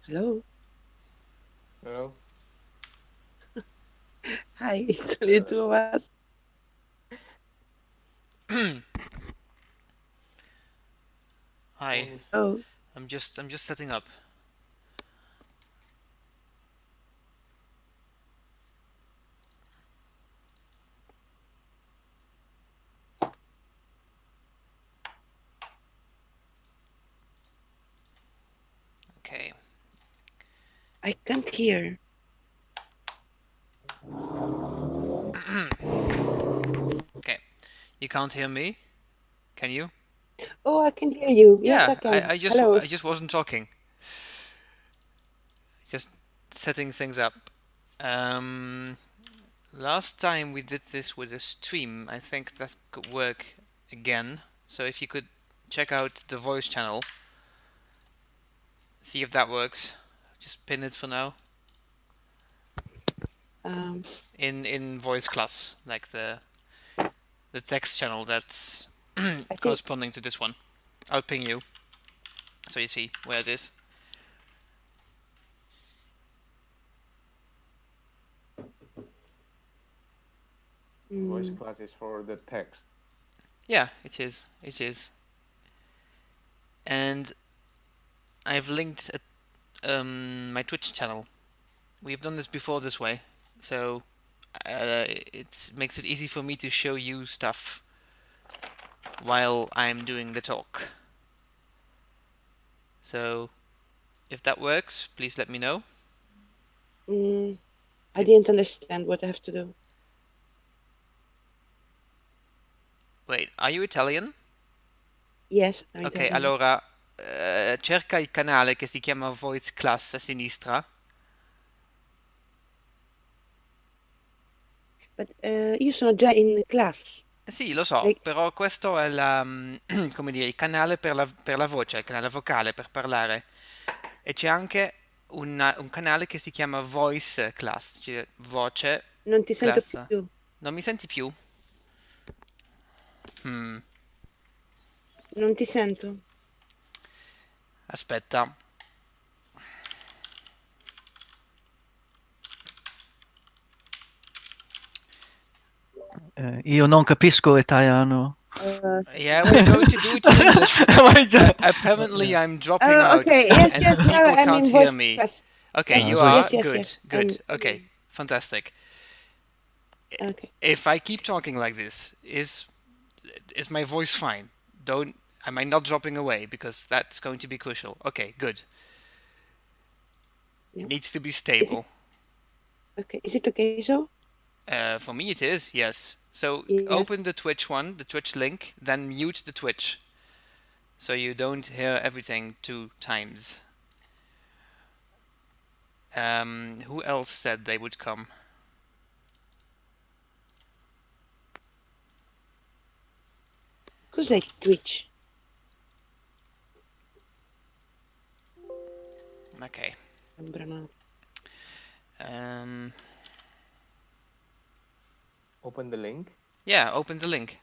Hello. Hello. Hi, it's only the two of us. Hi. Oh, I'm just setting up. Okay. I can't hear. Okay. You can't hear me? Can you? Oh, I can hear you. Yes, I Yeah, can. I just Hello. I just wasn't talking. Just setting things up. Um Last time we did this with a stream. I think that could work again. So if you could check out the voice channel, see if that works. Just pin it for now Um, in voice class, like the text channel that's I think corresponding to this one. I'll ping you so you see where it is. Voice mm, class is for the text. Yeah, it is. It is. And I've linked my Twitch channel. We've done this before this way, so it makes it easy for me to show you stuff while I'm doing the talk. So if that works, please let me know. I didn't understand what I have to do. Wait, are you Italian? Yes, I'm Ok, Italian. allora cerca il canale che si chiama Voice Class a sinistra. But io sono già in class. Sì, lo so, Like, però questo è come dire, il canale per la voce, il canale vocale per parlare. E c'è anche un canale che si chiama Voice Class, cioè voce non ti sento class. più. Non mi senti più? Hmm, Non ti sento. aspetta. Io non capisco italiano. Yeah, we're going to do it in English. Ma già- Apparently, I'm dropping Oh, out okay. Yes, and yes. Now people I'm can't in hear voice me. class. Okay, Yes, you so are? yes, yes, Good, yes. good. Okay, fantastic. Okay. If I keep talking like this, is my voice fine? Don't Am I not dropping away? Because that's going to be crucial. Okay, good. Yeah. It needs to be Is it stable. okay? Is it okay so? For me, it is, yes. So Yes. open the Twitch one, the Twitch link, then mute the Twitch. So you don't hear everything 2 times. Who else said they would come? Cos'è Twitch? Okay. Sembrano. Um, Open the link. yeah, open the link.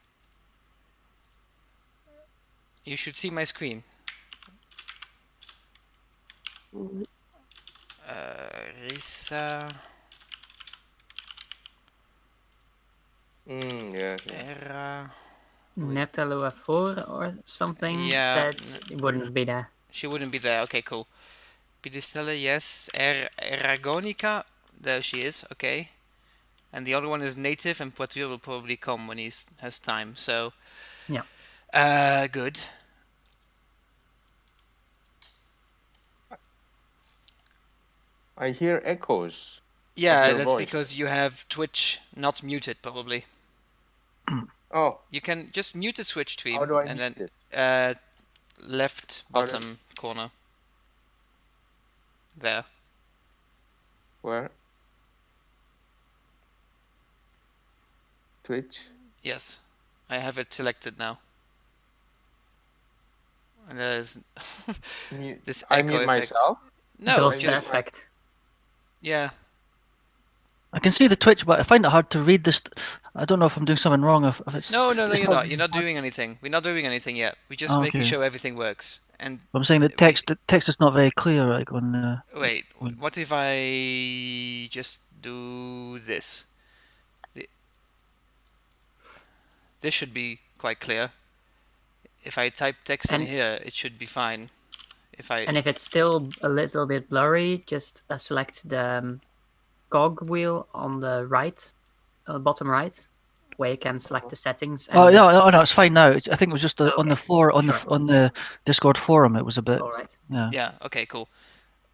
You should see my screen. Mm, Risa Yes. Yeah. Era. Natalie 4 or something Yeah, said it wouldn't be there. she wouldn't be there. Okay, cool. Pidistella, yes. Eragonica, there she is. Okay. And the other one is native, and Poitiers will probably come when he has time. So, Yeah. Good. I hear echoes of Yeah, your that's voice. because you have Twitch not muted, probably. Oh, You can just mute the Twitch how stream do I and mute then it? left How do, bottom corner there. where? Twitch. Yes, I have it selected now. And there's this I echo mute effect. myself. No, Ghost just effect. yeah. I can see the Twitch, but I find it hard to read this. I don't know if I'm doing something wrong. If it's No, it's you're not. really You're not hard. doing anything. We're not doing anything yet. We're just Oh, making okay. sure everything works. And I'm saying the we text is not very clear, like on the. wait. What if I just do this? This should be quite clear. If I type text in And- here, it should be fine. And if it's still a little bit blurry, just select the cog wheel on the right, bottom right, where you can select the settings. And Oh no, it's fine now. I think it was just on the Okay, floor on sure. on the Discord forum. It was a bit. All right. Yeah. yeah, okay, cool.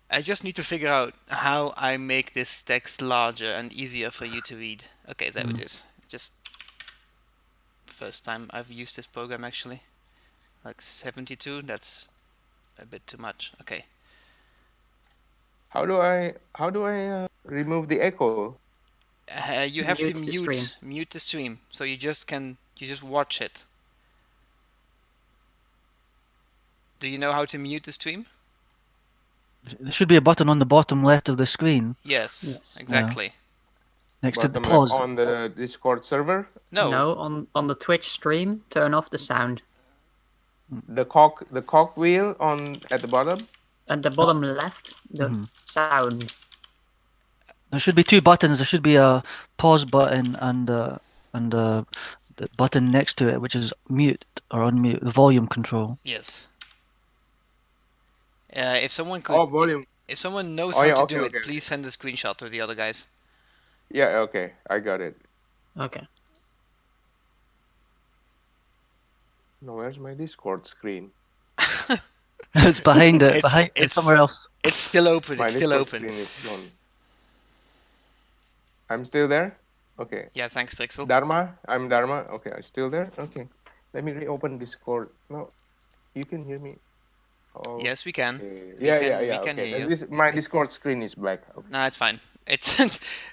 I just need to figure out how I make this text larger and easier for you to read. Okay, there it is. Just first time I've used this program actually. Like 72, that's a bit too much. Okay. How do I remove the echo? You have to Mute the stream. mute the stream, so you just watch it. Do you know how to mute the stream? There should be a button on the bottom left of the screen Yes, exactly. next to the Bottom left pause. on the Discord server. No, on the Twitch stream, turn off the sound. The cog wheel on at the bottom. At the bottom left, the sound. There should be two buttons. There should be a pause button and the button next to it, which is mute or unmute, the volume control. yes. If someone could, Oh, volume. if someone knows Oh, how yeah, to okay, do it, okay. please send a screenshot to the other guys. Yeah, okay, I got it. Okay. No, where's my Discord screen? It's behind it. It's- It's somewhere else. It's still open. My It's still Discord open. screen is gone. I'm still there? Okay. Yeah, thanks, Trixel. Dharma? I'm Dharma. Okay, I'm still there? Okay. Let me reopen Discord. No, you can hear me? Oh, Yes, we can. okay. We Yeah, can- yeah, we yeah. can Okay. hear you. My Discord screen is black. Okay. No, it's fine. It's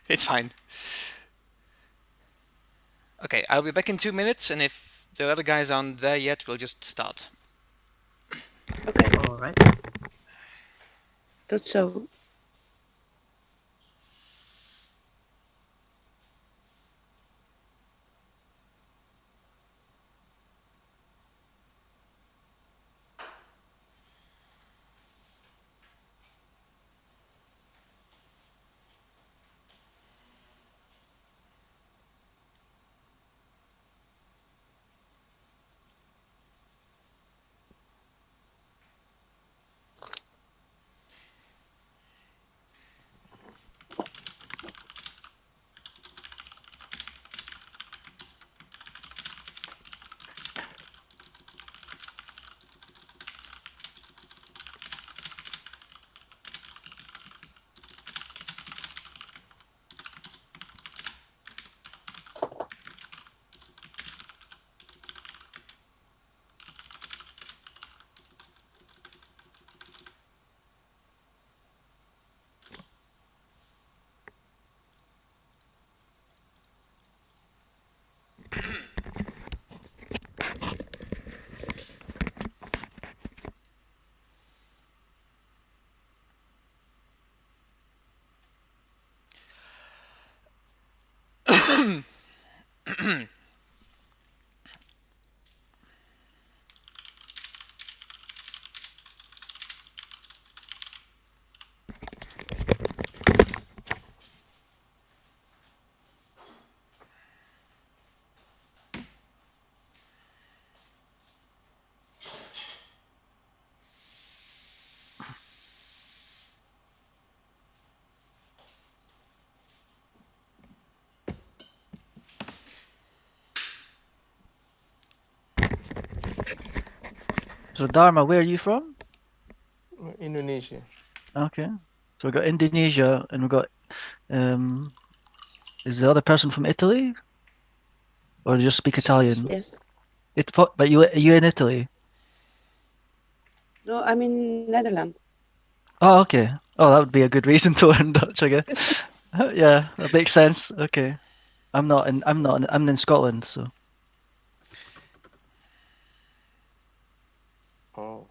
it's fine. Okay, I'll be back in 2 minutes, and if the other guys aren't there yet, we'll just start. Okay, All right. tot zo. So Dharma, where are you from? Indonesia. Okay. So we got Indonesia and we got is the other person from Italy? Or do you just speak Italian? Yes. But you are you in Italy? No, I'm in Netherlands. Oh, okay. Oh, that would be a good reason to learn Dutch, I guess. Yeah, that makes sense. Okay. I'm in Scotland, so Oh,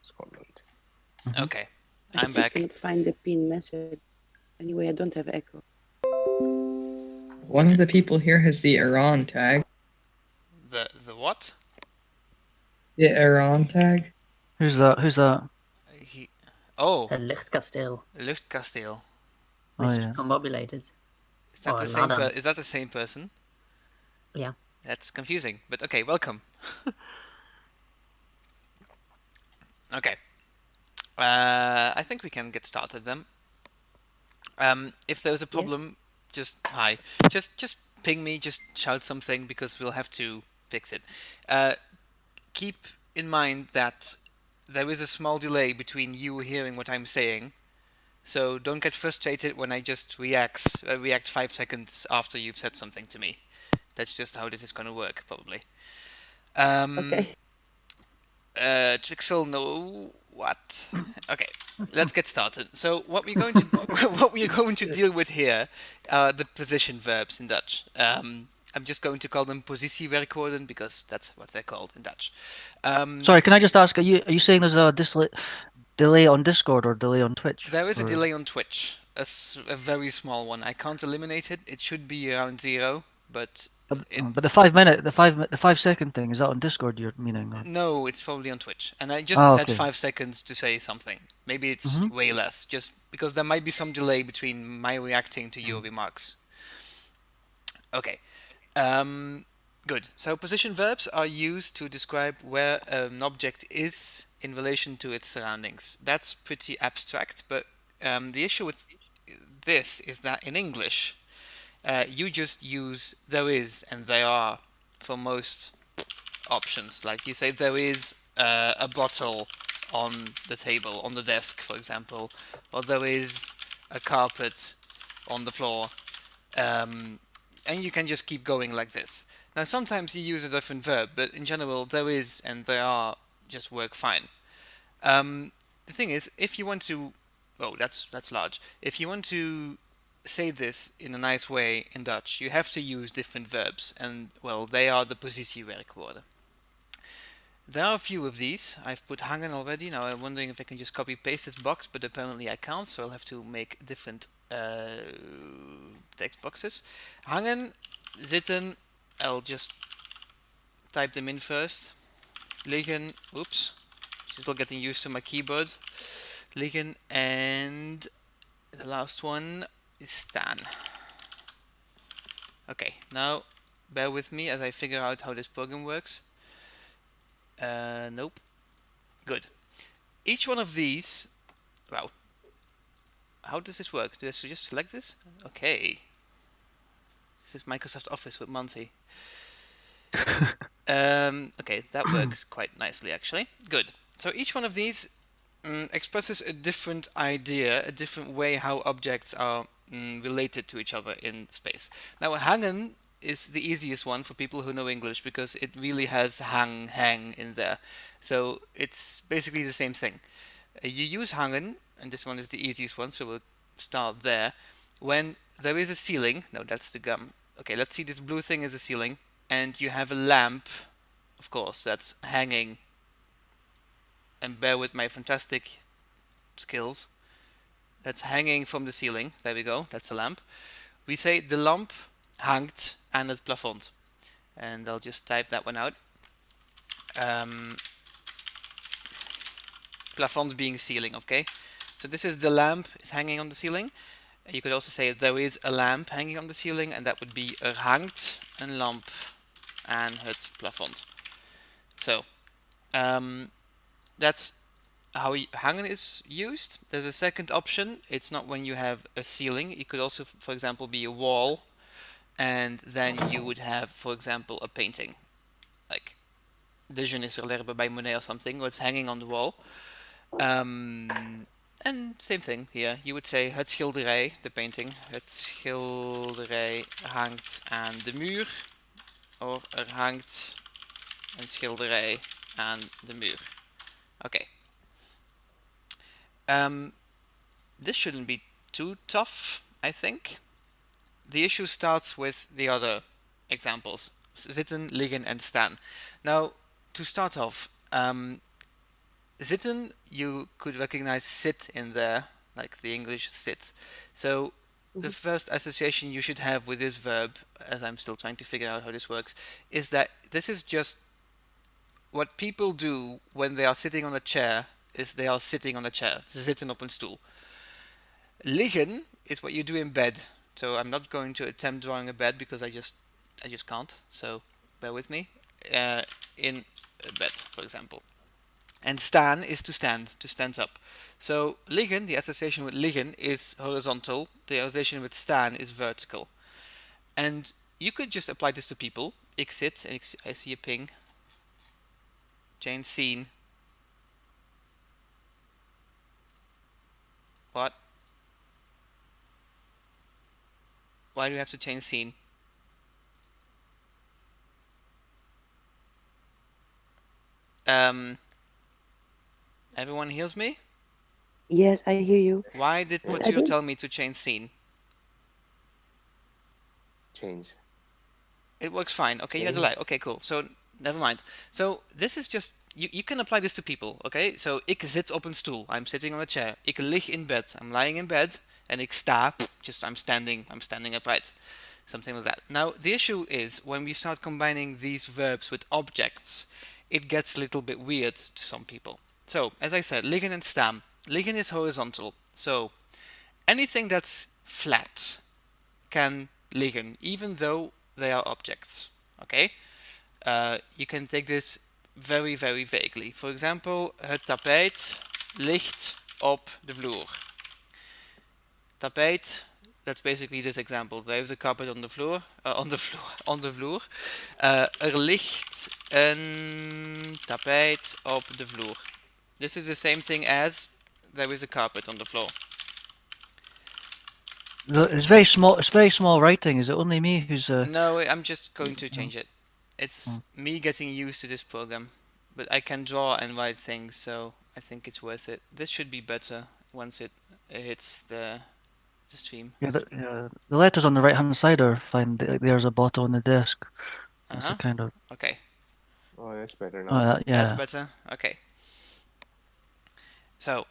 Scotland. Okay, I I'm still back. cannot find the pin message. Anyway, I don't have echo. One of the people here has the Iran tag. The what? The Iran tag. Who's that? Who's that? Oh, Het luchtkasteel. Luchtkasteel. Oh Is yeah. combobulated. Is that Or the same? Laden. Is that the same person? Yeah. That's confusing, but okay. Welcome. Okay. I think we can get started then. If there's a problem, just hi. Just ping me. Just shout something because we'll have to fix it. Keep in mind that there is a small delay between you hearing what I'm saying, so don't get frustrated when I just react 5 seconds after you've said something to me. That's just how this is going to work, probably. Okay. Trixel, no, what? Okay, let's get started. So what we're going to what we're going to deal with here are the position verbs in Dutch. I'm just going to call them positiewerkwoorden because that's what they're called in Dutch. Sorry, can I just ask? Are you saying there's a delay on Discord or delay on Twitch? There is a Or- delay on Twitch, a very small one. I can't eliminate it. It should be around 0, but But the 5 minute, the 5 second thing, is that on Discord you're meaning? Or? no, it's probably on Twitch. And I just said okay. 5 seconds to say something. Maybe it's Mhm. way less, just because there might be some delay between my reacting to your remarks. Okay. Good. So position verbs are used to describe where an object is in relation to its surroundings. That's pretty abstract, but the issue with this is that in English, you just use there is and there are for most options. Like you say, there is a bottle on the table, on the desk, for example, or there is a carpet on the floor, and you can just keep going like this. Now, sometimes you use a different verb, but in general, there is and there are just work fine. The thing is, if you want to, oh, that's large. If you want to say this in a nice way in Dutch, you have to use different verbs, and well, they are the positiewerkwoorden. There are a few of these. I've put hangen already. Now I'm wondering if I can just copy paste this box, but apparently I can't, so I'll have to make different text boxes. Hangen, zitten, I'll just type them in first. Liggen, oops, still getting used to my keyboard. Liggen, and the last one is staan. Okay, now bear with me as I figure out how this program works. Nope. Good. Each one of these, wow. How does this work? Do I just select this? Okay. This is Microsoft Office with Monty. Okay, that works quite nicely actually. Good. So each one of these expresses a different idea, a different way how objects are related to each other in space. Now, hangen is the easiest one for people who know English because it really has hang in there. So it's basically the same thing. You use hangen, and this one is the easiest one, so we'll start there. When there is a ceiling, no, that's the gum. Okay, let's see, this blue thing is a ceiling, and you have a lamp, of course, that's hanging. And bear with my fantastic skills. That's hanging from the ceiling. There we go, that's a lamp. We say de lamp hangt aan het plafond. And I'll just type that one out. Plafond being ceiling, okay? So this is the lamp is hanging on the ceiling. You could also say there is a lamp hanging on the ceiling, and that would be er hangt een lamp aan het plafond. So that's how hangen is used. There's a second option. It's not when you have a ceiling. It could also, for example, be a wall, and then you would have, for example, a painting, like De Jeunesse l'herbe bij Monet or something, where it's hanging on the wall. And same thing here. You would say het schilderij, the painting. Het schilderij hangt aan de muur. Or er hangt een schilderij aan de muur. Okay. This shouldn't be too tough, I think. The issue starts with the other examples. Zitten, liggen, and staan. Now, to start off, zitten, you could recognize sit in there, like the English sit. So the first association you should have with this verb, as I'm still trying to figure out how this works, is that this is just what people do when they are sitting on a chair. Is they are sitting on a chair, zitten op een stoel. Liggen is what you do in bed. So I'm not going to attempt drawing a bed because I just can't. So bear with me. In a bed, for example. And staan is to stand up. So liggen, the association with liggen is horizontal. The association with staan is vertical. And you could just apply this to people. Ik zit, and I see a ping. Change scene. What? Why do we have to change scene? Everyone hears me? Yes, I hear you. Why did I Potio think- tell me to change scene? Change. It works fine. Okay, you had a lie. Okay, cool. So never mind. So this is just you can apply this to people. Okay, so ik zit op een stoel. I'm sitting on a chair. Ik lig in bed. I'm lying in bed. And ik sta. Just I'm standing upright. Something like that. Now the issue is when we start combining these verbs with objects, it gets a little bit weird to some people. So as I said, liggen and staan. Liggen is horizontal. So anything that's flat can liggen, even though they are objects. Okay? You can take this very, very vaguely. For example, het tapijt ligt op de vloer. Tapijt, that's basically this example. There is a carpet on the floor, on the vloer. Er ligt een tapijt op de vloer. This is the same thing as there is a carpet on the floor. It's very small. It's very small writing. Is it only me who's? No, I'm just going to change it. It's me getting used to this program, but I can draw and write things, so I think it's worth it. This should be better once it hits the stream. Yeah, the letters on the right hand side are fine. There's a bottle on the desk. That's a Uh-huh. kind of. Okay, Oh, that's better now. Oh, that's yeah. better. Okay. So,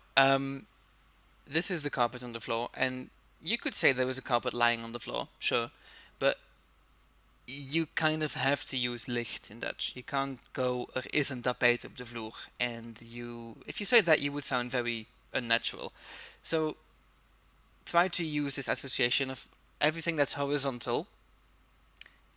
this is the carpet on the floor, and you could say there was a carpet lying on the floor, sure, but you kind of have to use licht in Dutch. You can't go er is een tapijt op de vloer, and if you say that, you would sound very unnatural. So try to use this association of everything that's horizontal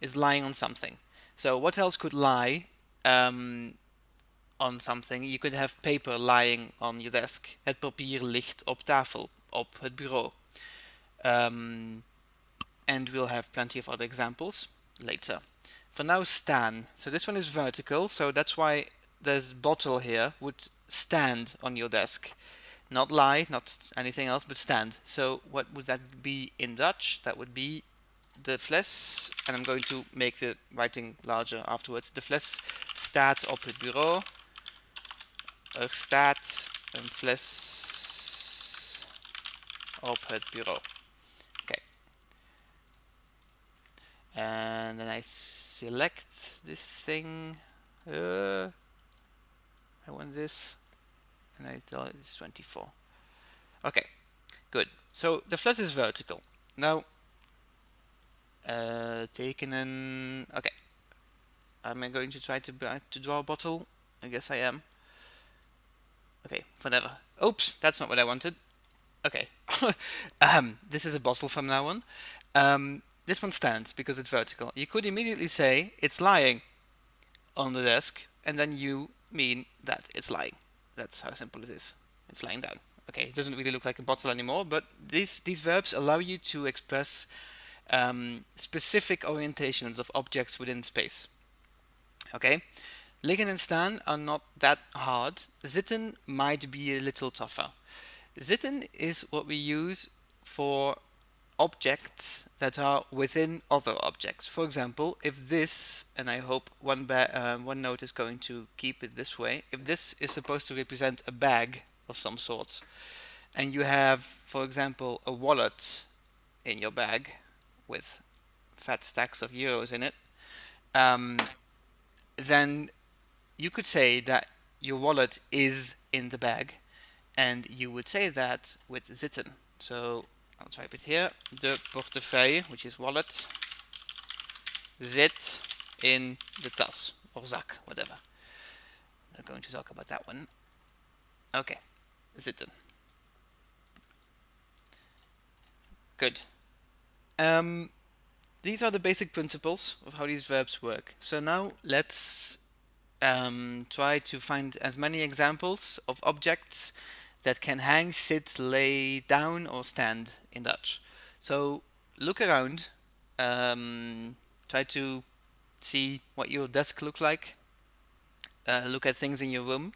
is lying on something. So what else could lie on something? You could have paper lying on your desk. Het papier ligt op tafel, op het bureau. And we'll have plenty of other examples later. For now, staan. So this one is vertical, so that's why this bottle here would stand on your desk. Not lie, not anything else, but stand. So what would that be in Dutch? That would be de fles, and I'm going to make the writing larger afterwards. De fles staat op het bureau. Er staat een fles op het bureau. Okay. And then I select this thing. I want this. And I tell it it's 24. Okay, good. So the fles is vertical. Now, tekenen. Okay, am I going to try to draw a bottle? I guess I am. Okay, whatever. Oops, that's not what I wanted. Okay, this is a bottle from now on. This one stands because it's vertical. You could immediately say it's lying on the desk, and then you mean that it's lying. That's how simple it is. It's lying down. Okay, it doesn't really look like a bottle anymore, but these verbs allow you to express specific orientations of objects within space. Okay, liggen and staan are not that hard. Zitten might be a little tougher. Zitten is what we use for objects that are within other objects. For example, if this, and I hope one note is going to keep it this way, if this is supposed to represent a bag of some sort, and you have, for example, a wallet in your bag with fat stacks of euros in it, then you could say that your wallet is in the bag, and you would say that with zitten. So I'll type it here. De portefeuille, which is wallet, zit in de tas or zak, whatever. I'm not going to talk about that one. Okay, zitten. Good. These are the basic principles of how these verbs work. So now let's try to find as many examples of objects that can hang, sit, lay down, or stand in Dutch. So look around, try to see what your desk looks like, look at things in your room,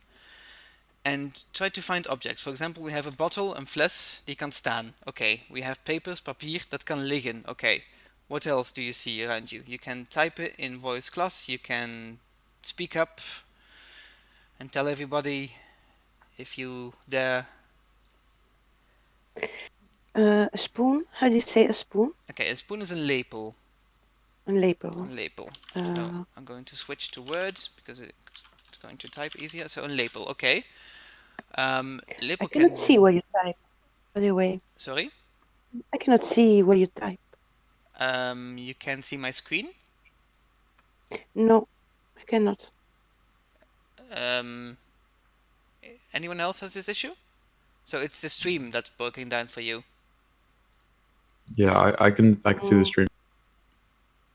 and try to find objects. For example, we have a bottle, een fles, die kan staan. Okay, we have papers, papier, dat kan liggen. Okay, what else do you see around you? You can type it in voice class, you can speak up and tell everybody if you dare. A spoon. How do you say a spoon? Okay, a spoon is a lepel. Een lepel. Een lepel. So I'm going to switch to words because it's going to type easier. So een lepel, okay. Lepel I cannot can... see where you type, by the way. Sorry? I cannot see where you type. You can see my screen. No, I cannot. Anyone else has this issue? So it's the stream that's broken down for you. Yeah, I can see the stream.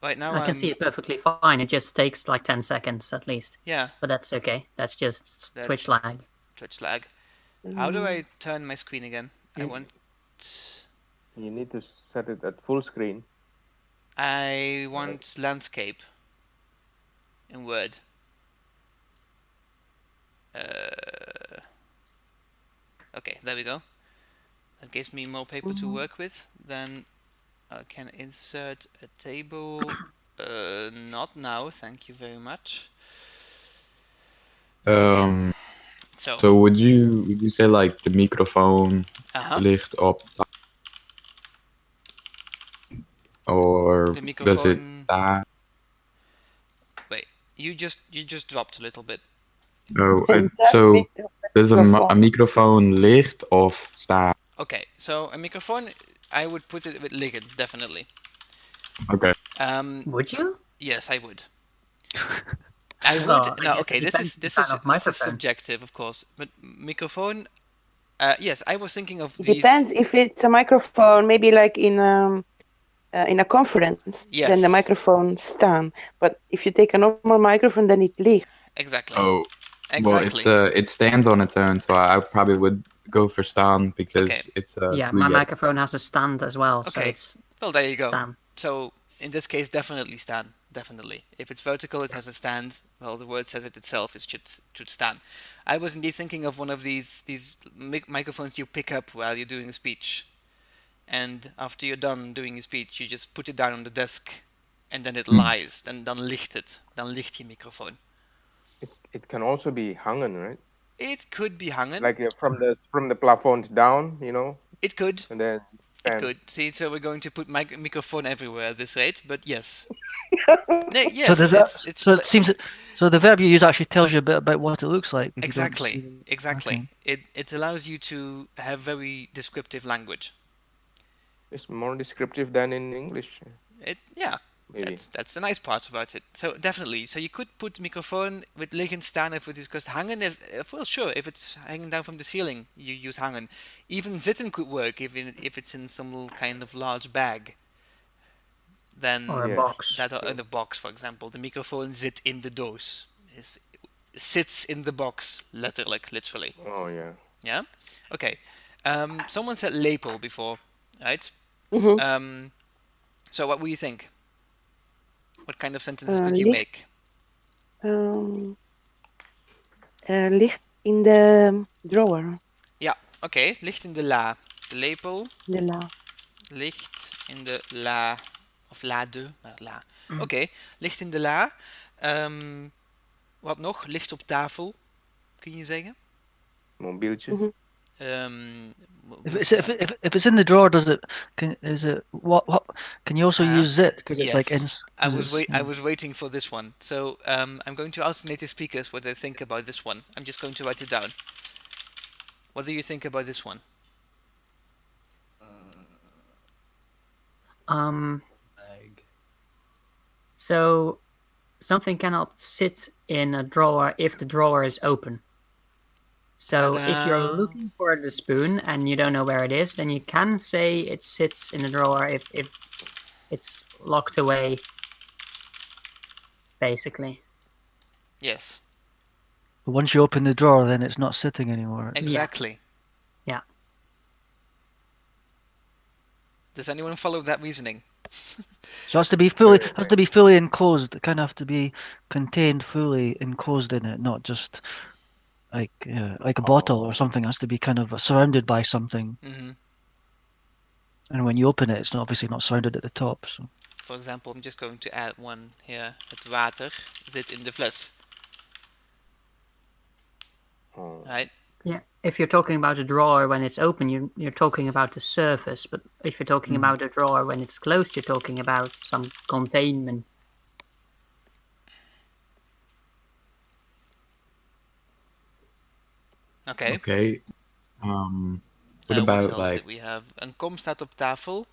Right now I can see it perfectly fine. It just takes like 10 seconds at least. Yeah, But that's okay. That's just Twitch That's- lag. Twitch lag. How do I turn my screen again? I want... You need to set it at full screen. I want landscape in Word. Okay, there we go. That gives me more paper to work with. Then I can insert a table. Not now, thank you very much. So would you say like the microphone ligt op or The does it microphone- staan? Wait, you just dropped a little bit. Oh, And so that does a microphone. microphone licht of staan? Okay, so a microphone, I would put it with liggen, definitely. Okay. Would you? Yes, I would. I would. Well, I No, guess okay. it This depends is on this the is kind of this is microphone. subjective, of course. But microphone. Yes, I was thinking of It these. depends if it's a microphone, maybe like in a conference, then the Yes. microphone stand. But if you take a normal microphone, then it ligt. Exactly. Oh, Exactly. well, it stands on its own, so I probably would go for staan because Okay. it's Yeah, my goeie. microphone has a stand as well, so Okay. it's Well, there you go. stand. So in this case, definitely stand. Definitely. If it's vertical, it has a stand. Well, the word says it itself. It should stand. I was indeed thinking of one of these microphones you pick up while you're doing a speech, and after you're done doing your speech, you just put it down on the desk, and then it lies. Dan ligt het. Dan ligt je microfoon. It can also be hangen, right? It could be hangen. Like from the plafonds down, you know, It could. and then It stand. could. See, so we're going to put microphone everywhere at this rate, but yes. Yes, So does that? it's So it seems that. So the verb you use actually tells you a bit about what it looks like. if you don't exactly, see- exactly. Okay. It allows you to have very descriptive language. It's more descriptive than in English, Yeah, maybe. that's the nice part about it. So definitely, so you could put microphone with liggen staan if it is because hangen. If well, sure, if it's hanging down from the ceiling, you use hangen. Even zitten could work if it's in some little kind of large bag. Then Or a Yes. box. that in a box, for example, the microphone zit in the doos. Sits in the box, literally. Oh yeah. Yeah. Okay. Someone said lepel before, right? Mhm. So what will you think? What kind of sentences could you Ligt. make? Ligt in the drawer. Okay, ligt in de la. De lepel De la. ligt in de la. Of lade, maar la. Oké, ligt in de la. Wat nog? Ligt op tafel. Kun je zeggen? Mobieltje. Mhm. If it's in the drawer, does it? What? Can you also use zit because it's like in? Yes. I was waiting for this one. So I'm going to ask native speakers what they think about this one. I'm just going to write it down. What do you think about this one? So something cannot sit in a drawer if the drawer is open. So if you're Ta-da. looking for the spoon and you don't know where it is, then you can say it sits in the drawer if it's locked away, basically. Yes, But once you open the drawer, then it's not sitting anymore. exactly. Yeah. Does anyone follow that reasoning? So it has to be fully enclosed. It kind of have to be contained fully enclosed in it, not just like a bottle or something. It has to be kind of surrounded by something. Mm-hmm. And when you open it, it's obviously not surrounded at the top. So. For example, I'm just going to add one here. Het water zit in de fles. Right? Yeah. If you're talking about a drawer when it's open, you're talking about the surface. But if you're talking about a drawer when it's closed, you're talking about some containment. Okay. Okay. What What about else like? did we have? Een kom staat op tafel.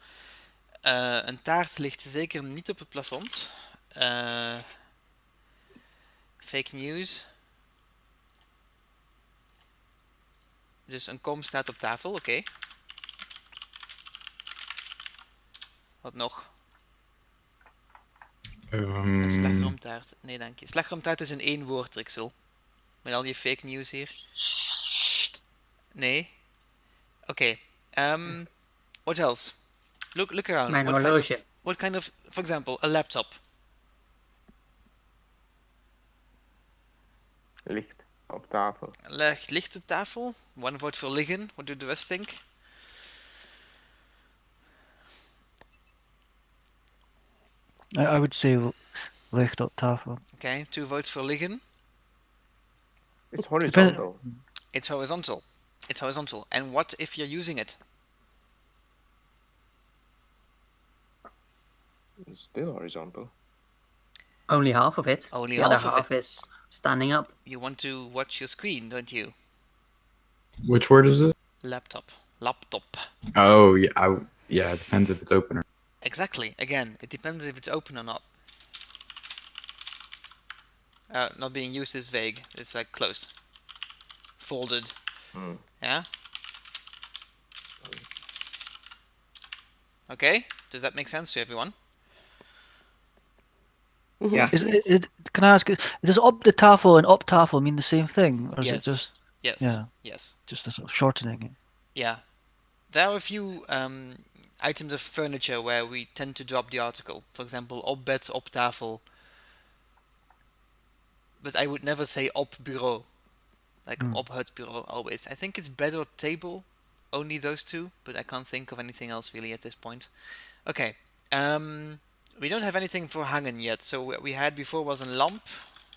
Een taart ligt zeker niet op het plafond. Fake news. Dus een kom staat op tafel, oké. Wat nog? Een slagroomtaart. Nee, dank je. Slagroomtaart is een één woord, Rixel. Met al je fake news hier. Nee. Oké. What else? Look around. Mijn horloge. What kind of, for example, a laptop. Licht op tafel. Licht op tafel. One vote voor liggen. What do the rest think? I would say licht op tafel. Okay, 2 votes voor liggen. It's horizontal. It's horizontal. It's horizontal. And what if you're using it? It's still horizontal. Only half of it. Only the half other of half is standing up. You want to watch your screen, don't you? Which word is it? Laptop. Laptop. Oh yeah, yeah. It depends if it's open or. Exactly. Again, it depends if it's open or not. Not being used is vague. It's like closed. Folded. Yeah? Okay? Does that make sense to everyone? Yeah. Can I ask, does op de tafel and op tafel mean the same thing? Or is Yes. it just Yes. Yeah. Yes. just a sort of shortening? Yeah. There are a few items of furniture where we tend to drop the article. For example, op bed, op tafel. But I would never say op bureau. Like op het bureau always. I think it's better table. Only those two, but I can't think of anything else really at this point. Okay. We don't have anything for hangen yet. So what we had before was een lamp.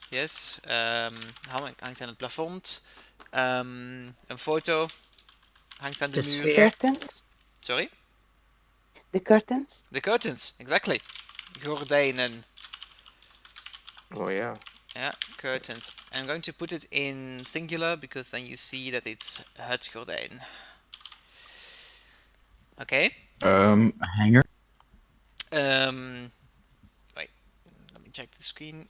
Yes. Hangt aan het plafond. Een foto. Hangt aan de The muur. sphere. Curtains. Sorry? The curtains. The curtains, exactly. Gordijnen. Oh yeah. Yeah, curtains. I'm going to put it in singular because then you see that it's het gordijn. Okay. A hanger. Wait. Let me check the screen.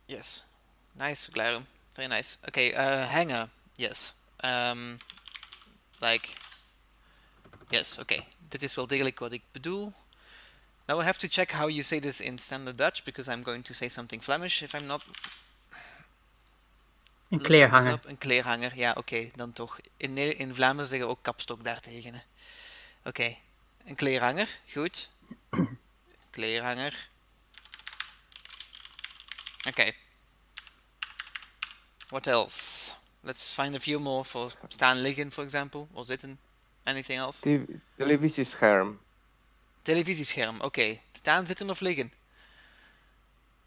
Yes. Nice, Claro. Very nice. Okay, hanger. Yes. Like. Yes, okay. Dit is wel degelijk wat ik bedoel. Now I have to check how you say this in standard Dutch because I'm going to say something Flemish if I'm not. Een kleerhanger. Een kleerhanger, ja, oké, dan toch. In Vlaanderen zeggen we ook kapstok daartegen. Oké, een kleerhanger, goed. Kleerhanger. Oké. What else? Let's find a few more for staan liggen, for example. Or zitten. Anything else? Televisiescherm. Televisiescherm, oké. Staan, zitten of liggen?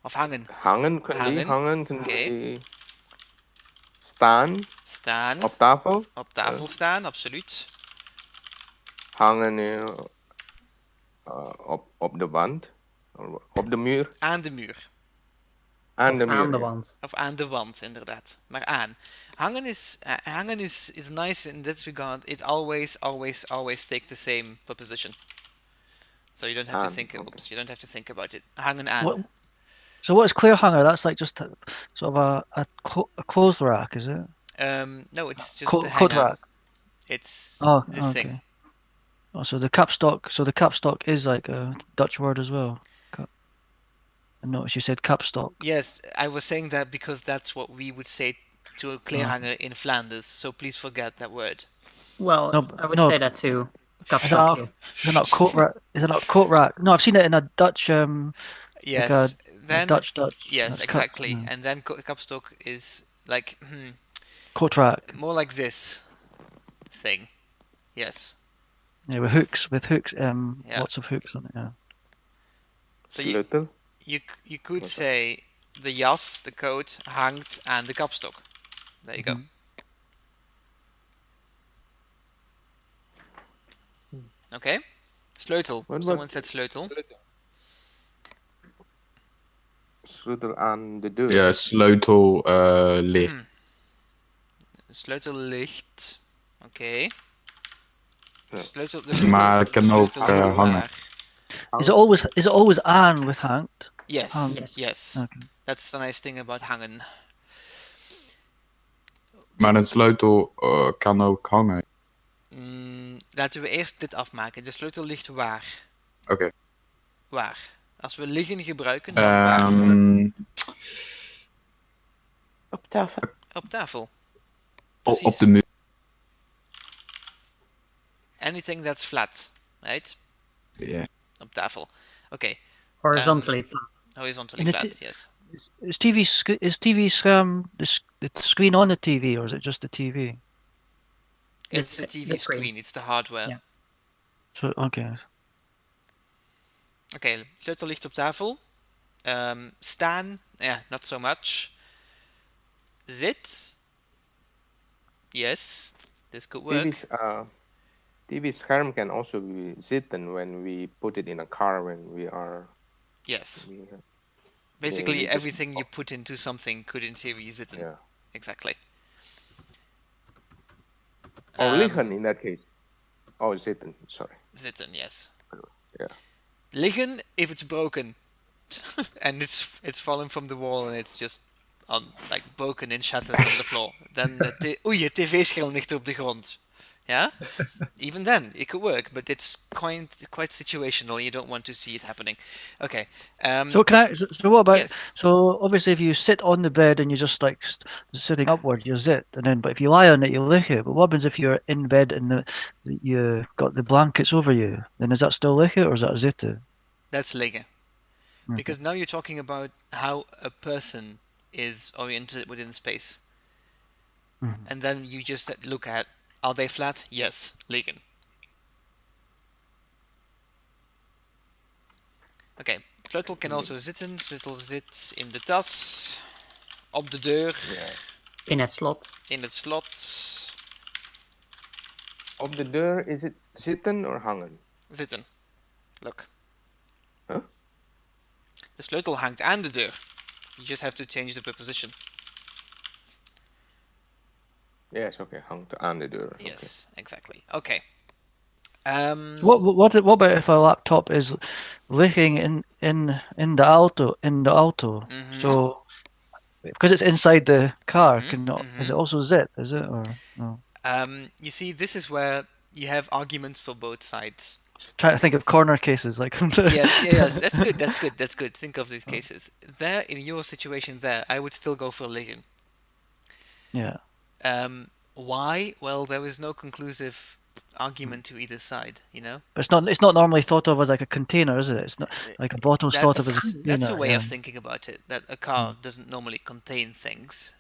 Of hangen? Hangen, kunnen die staan. Staan. Op tafel. Op tafel staan, absoluut. Hangen op de wand. Op de muur. Aan de muur. Aan de Of aan de muur. wand. Of aan de wand, inderdaad. Maar aan. Hangen is nice in that regard. It always takes the same preposition. So you don't have to think. Okay. Oops, you don't have to think about it. Hangen aan. What? So what is clear hanger? That's like just sort of a clothes rack, is it? No, it's just Coat a hanger. rack. It's Oh, this okay. thing. Oh, so the capstock. So the capstock is like a Dutch word as well. I noticed you said capstock. Yes, I was saying that because that's what we would say to a kleerhanger in Flanders. So please forget that word. Well, No, I would no. say that too. Is it Kapstokje. not coat rack? Is it not coat rack? No, I've seen it in a Dutch Yes, like a then Dutch. yes, That's exactly. yeah. And then kapstok is like Coat rack. more like this thing. Yes. Yeah, with hooks. Yeah. Lots of hooks on it. Yeah. So Sleutel. you could say the jas, the coat, hangt aan de kapstok. There you go. Okay. Sleutel. Someone said sleutel. Sleutel aan de deur. Ja, sleutel licht. Sleutellicht. Oké. Ja. Sleutel, de sleutel, Maar het kan ook sleutel ligt hangen. waar. Is it always aan with hanged? Yes. Yes. Yes. Okay. That's the nice thing about hangen. Maar een sleutel kan ook hangen. Laten we eerst dit afmaken. De sleutel ligt waar. Oké. Waar? Als we liggen gebruiken, dan waar? Op tafel. Op tafel. Op Precies. de muur. Anything that's flat, right? Yeah. Op tafel. Oké. Horizontally flat. Horizontally In the flat, yes. Is the screen on the TV or is it just the TV? It's the TV screen. It's the hardware. Yeah. So okay. Oké, sleutel ligt op tafel. Staan, not so much. Zit. Yes, this could work. TV scherm can also be zitten when we put it in a car when we are. Yes. Basically, just everything you put into something could in theory zitten. Yeah. Exactly. Or liggen in that case. Oh, zitten. Sorry. Zitten, yes. Yeah. Liggen if it's broken, and it's fallen from the wall and it's just like broken and shattered on the floor. Then je tv-scherm ligt op de grond. Yeah. Even then, it could work, but it's quite situational. You don't want to see it happening. Okay. So what about? Yes. So obviously, if you sit on the bed and you're just like sitting upward, you zit, and then but if you lie on it, you liggen. But what happens if you're in bed and you got the blankets over you? Then is that still liggen or is that zitten? That's liggen. Okay. Because now you're talking about how a person is oriented within space. And then you just look at, are they flat? Yes, liggen. Okay, sleutel can also zitten. Sleutel zit in de tas. Op de deur. In het slot. In het slot. Op de deur, is it zitten or hangen? Zitten. Look. Huh? De sleutel hangt aan de deur. You just have to change the preposition. Yes, okay, hangt aan de deur. Yes, exactly. Okay. What about if a laptop is liggen in the auto? So because it's inside the car, is it also zit? Is it or no? You see, this is where you have arguments for both sides. Trying to think of corner cases like. yes, that's good. Think of these cases. There, in your situation, I would still go for liggen. Yeah. Why? Well, there is no conclusive argument to either side, you know. It's not normally thought of as like a container, is it? It's not like a bottle's thought of as a container. That's a way of thinking about it. That a car doesn't normally contain things.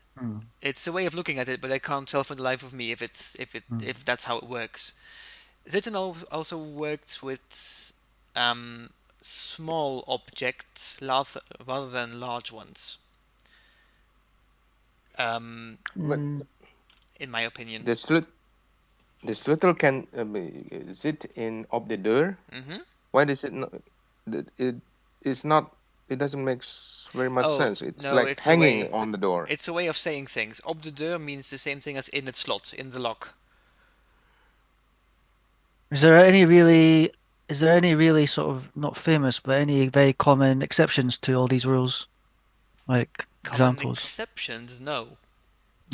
It's a way of looking at it, but I can't tell for the life of me if that's how it works. Zitten also works with small objects rather than large ones. In my opinion. The sleutel can zit in op de deur. Why does it not? It is not it doesn't make very much sense. It's no, like it's hanging a way. on the door. It's a way of saying things. Op de deur means the same thing as in het slot, in the lock. Is there any really sort of not famous, but any very common exceptions to all these rules? Like Common examples? exceptions, no.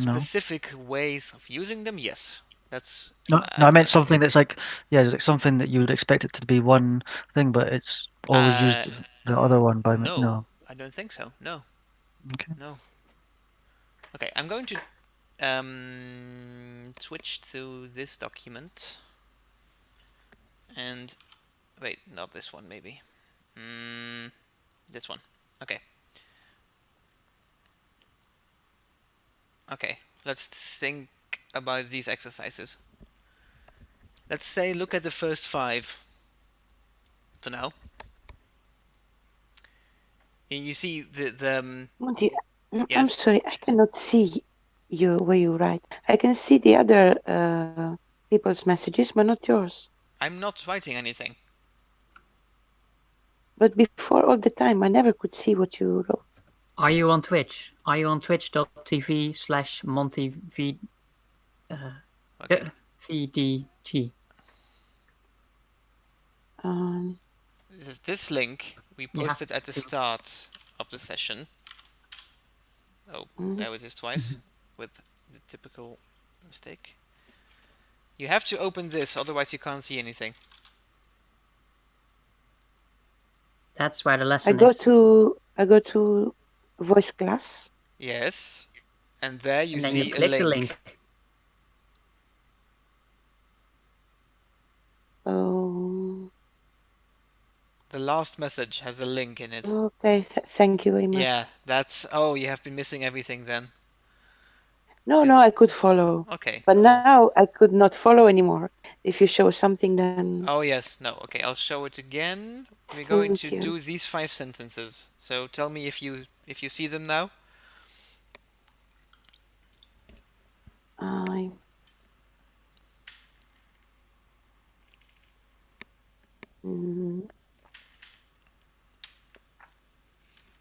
No. Specific ways of using them, yes. That's No, I meant something that's like, yeah, it's like something that you would expect it to be one thing, but it's always used the other one by me. No. I don't think so. No. Okay. No. Okay, I'm going to switch to this document. And wait, not this one, maybe. This one. Okay. Okay, let's think about these exercises. Let's say look at the first 5 for now. And you see Monty, I'm yes. sorry, I cannot see you where you write. I can see the other people's messages, but not yours. I'm not writing anything. But before all the time, I never could see what you wrote. Are you on Twitch? Are you on twitch.tv/MontyV Okay. VDG? This link we posted at the start of the session. Oh, there it is twice with the typical mistake. You have to open this, otherwise you can't see anything. That's where the lesson is. I go to voice class. Yes, and there you and then see you click a the link. Oh. The last message has a link in it. Okay, thank you very much. Yeah, that's... Oh, you have been missing everything then. No, I could follow. Okay, but cool. now I could not follow anymore. If you show something, then... Oh, yes, no. Okay, I'll show it again. We're going to do these 5 sentences. So tell me if you see them now.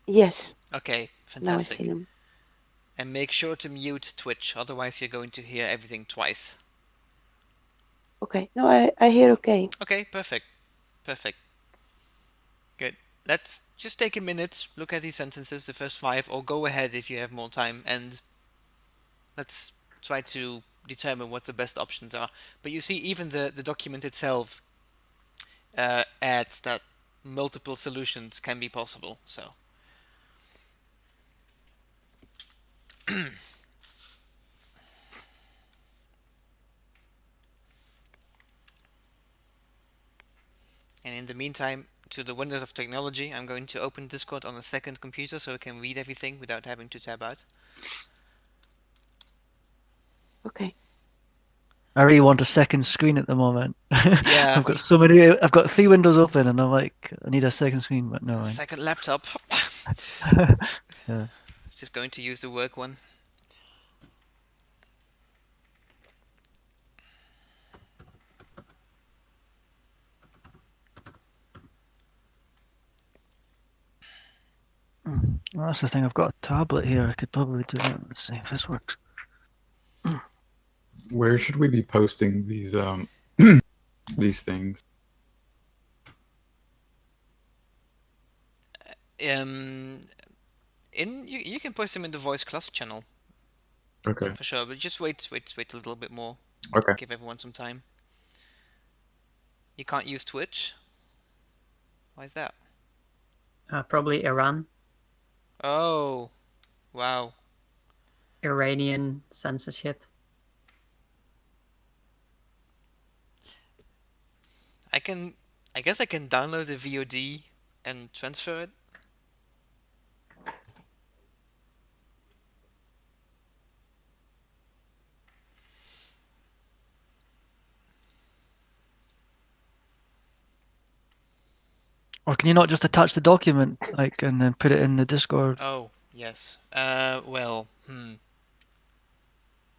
Yes. Okay, fantastic. Now I see them. And make sure to mute Twitch, otherwise you're going to hear everything twice. Okay, no, I hear okay. Okay, perfect. Perfect. Good. Let's just take a minute, look at these sentences, the first 5, or go ahead if you have more time, and let's try to determine what the best options are. But you see, even the document itself adds that multiple solutions can be possible, so... And in the meantime, to the wonders of technology, I'm going to open Discord on a second computer so I can read everything without having to tab out. Okay. I really want a second screen at the moment. Yeah. I've got 3 windows open and I'm like, I need a second screen, but no. Second laptop. Yeah. Just going to use the work one. Well, that's the thing. I've got a tablet here. I could probably do that. Let's see if this works. Where should we be posting these these things? You can post them in the voice class channel. Okay. For sure, but just wait a little bit more. Okay. Give everyone some time. You can't use Twitch? Why is that? Probably Iran. Oh, wow. Iranian censorship. I guess I can download the VOD and transfer it. Or can you not just attach the document, like, and then put it in the Discord? Oh, yes. Well,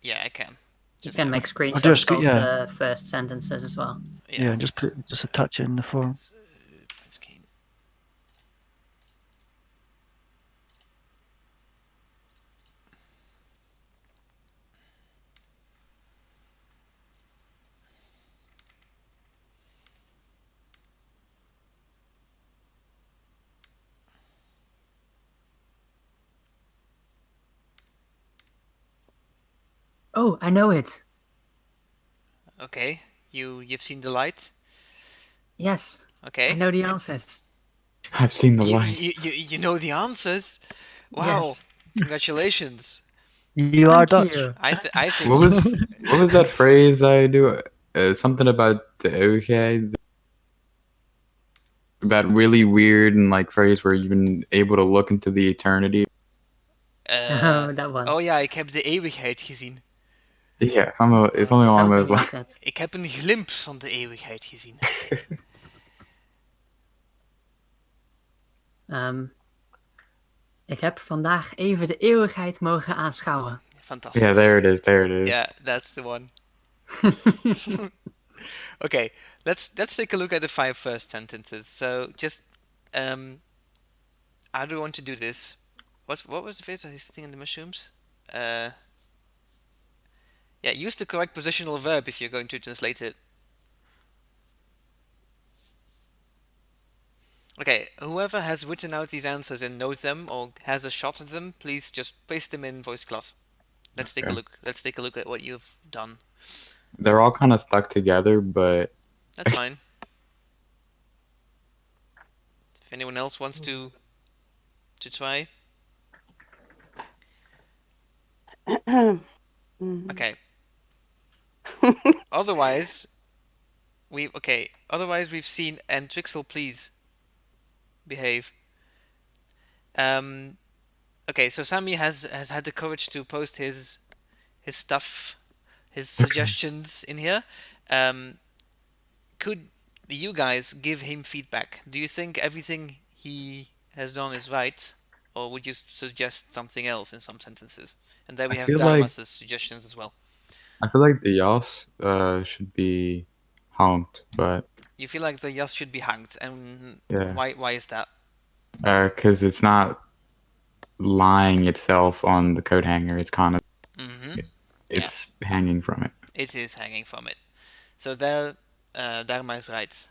yeah, I can. You can make screenshots of the first sentences as well. Yeah, just attach it in the form. Oh, I know it. Okay, you've seen the light. Yes. Okay. I know the answers. I've seen the You, light. you know the answers. Wow! Yes. Congratulations. You are Thank Dutch. you. I think What was that phrase I do? Something about the eeuwigheid. That really weird and like phrase where you've been able to look into the eternity. Oh, that one. Oh ja, ik heb de eeuwigheid gezien. Yeah, it's something along those Something lines. like that. Ik heb een glimp van de eeuwigheid gezien. Ik heb vandaag even de eeuwigheid mogen aanschouwen. Fantastisch. Yeah, there it is. There it is. Yeah, that's the one. Okay, let's take a look at the 5 first sentences. So just how do we want to do this? What was the phrase? He's sitting in the mushrooms. Yeah, use the correct positional verb if you're going to translate it. Okay, whoever has written out these answers and knows them or has a shot at them, please just paste them in voice class. Let's take a look. Let's take a look at what you've done. They're all kind of stuck together, but That's fine. If anyone else wants to try. Okay. Otherwise we've seen and Trixel, please behave. Okay, so Sammy has had the courage to post his stuff, his suggestions in here. Could you guys give him feedback? Do you think everything he has done is right, or would you suggest something else in some sentences? And then we I have feel Dharma's like suggestions as well. I feel like the Jas should be hanged, but You feel like the Yas should be hanged, and yeah, why is that? because it's not lying itself on the coat hanger. It's kind of it's hanging from it. It is hanging from it. So there, Dharma is right,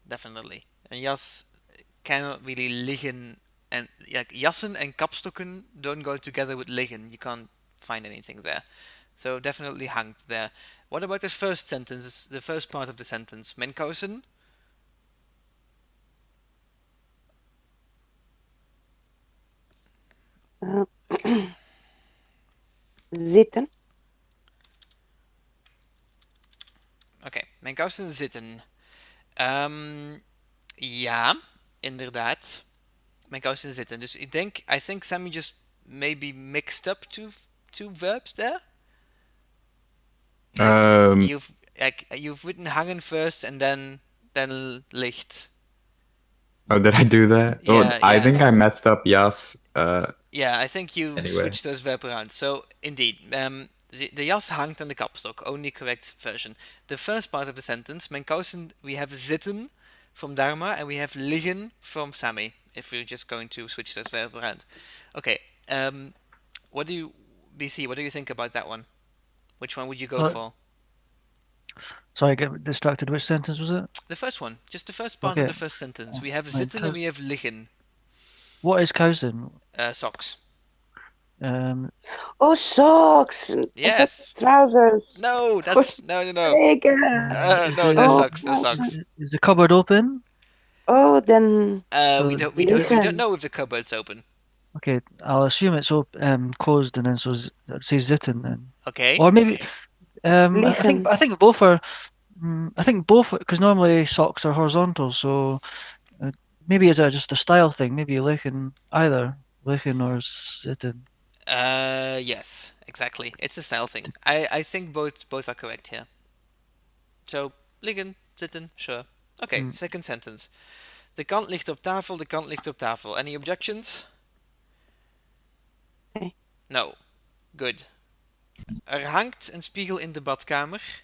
definitely. Een jas cannot really liggen, and like jassen and kapstokken don't go together with liggen. You can't find anything there. So definitely hanged there. What about the first sentence, the first part of the sentence? Mijn kousen? Zitten. Oké, mijn kousen zitten. Ja, inderdaad. Mijn kousen zitten. Dus I think Sammy just maybe mixed up two verbs there. You've written hangen first and then licht. Oh, did I do that? Yeah, Oh, I yeah. think I messed up Jas. Yeah, I think you Anyway. switched those verbs around. So indeed, the jas hangt aan de kapstok. Only correct version. The first part of the sentence, mijn kousen, we have zitten from Dharma and we have liggen from Sammy. If we're just going to switch those verbs around. Okay. What do you, BC? What do you think about that one? Which one would you go for? Sorry, I get distracted. Which sentence was it? The first one, just the first part of the first sentence. We have zitten and we have liggen. What is kousen? Socks. Oh, socks. Yes. Trousers. No, that's no. No, the socks. The socks. Is the cupboard open? Oh, then. We don't know if the cupboard's open. Okay, I'll assume it's closed, and then so it says zitten then. Okay. Or maybe I think both are. I think both, because normally socks are horizontal, so maybe it's just a style thing. Maybe liggen either liggen or zitten. Yes, exactly. It's a style thing. I think both are correct here. So liggen, zitten, sure. Okay, second sentence. De kant ligt op tafel, de kant ligt op tafel. Any objections? Nee. No. Good. Er hangt een spiegel in de badkamer.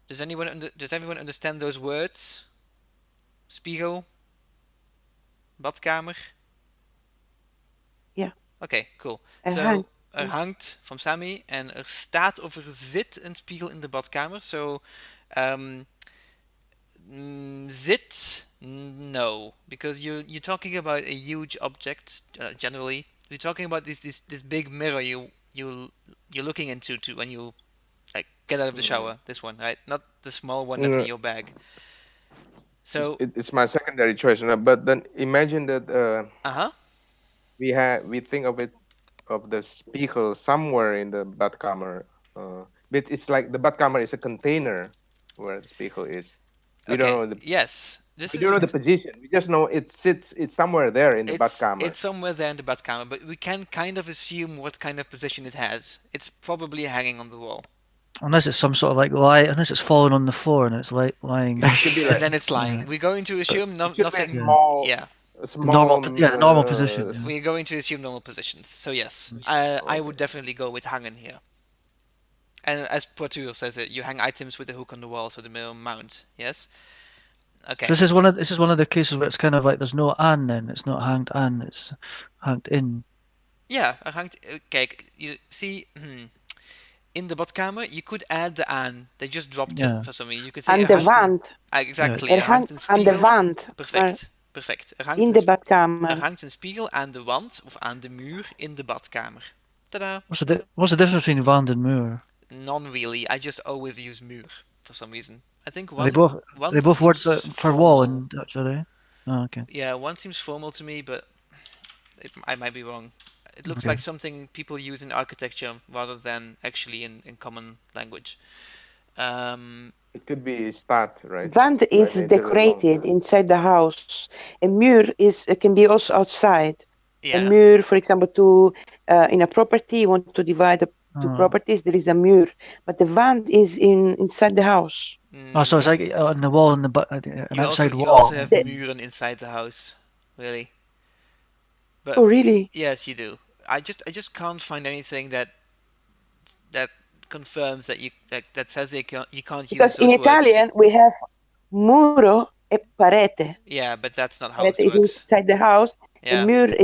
Does everyone understand those words? Spiegel. Badkamer. Ja. Okay, cool. Er hangt from Sammy en er staat of er zit een spiegel in de badkamer. So, zit, no, because you're talking about a huge object. Generally, we're talking about this big mirror you're looking into when you get out of the shower. This one, right? Not the small one that's in your bag. So it's my secondary choice, but then imagine that we think of it of the spiegel somewhere in the badkamer. But it's like the badkamer is a container where the spiegel is. We don't okay, know the yes, this we is don't know the position. We just know it's somewhere there in the badkamer. it's somewhere there in the badkamer, but we can kind of assume what kind of position it has. It's probably hanging on the wall. Unless it's some sort of like lie, unless it's fallen on the floor and it's like lying. It should be And like then it's lying. Yeah. We're going to assume it should be a nothing. small Yeah, a The normal, small yeah, the normal position. Yeah. we're going to assume normal positions. So yes, I would definitely go with hanging here. And as Portugal says it, you hang items with a hook on the wall so the mirror mount. Yes. Okay. So this is one of the cases where it's kind of like there's no an then. It's not hanged an, it's hanged in. Yeah, kijk, you see, in the badkamer, you could add the aan. They just dropped him Yeah. for some reason. You could say Aan de wand. exactly. Er hangt een aan de spiegel. wand. Maar Perfect. in de badkamer. hangt een spiegel aan de wand of aan de muur in de badkamer. Tada! What's the difference between wand and muur? None really. I just always use muur for some reason. I think Are one they both words seems for wall formal. in Dutch, are they? Oh, okay. Yeah, one seems formal to me, but I might be wrong. It looks Okay. like something people use in architecture rather than actually in common language. it could be start, right? Wand is By decorated inside the house. A muur can be also outside. A Yeah. muur, for example, to in a property, you want to divide the two Oh. properties, there is a muur. But the wand is inside the house. Oh, so it's like on the wall and an outside You wall. also have muren inside the house, really. But Oh, really? yes, you do. I just can't find anything that confirms that that says you can't Because use in those words. Italian, we have muro e parete. Yeah, but that's not how Parete it is works. inside the house, Yeah. and muur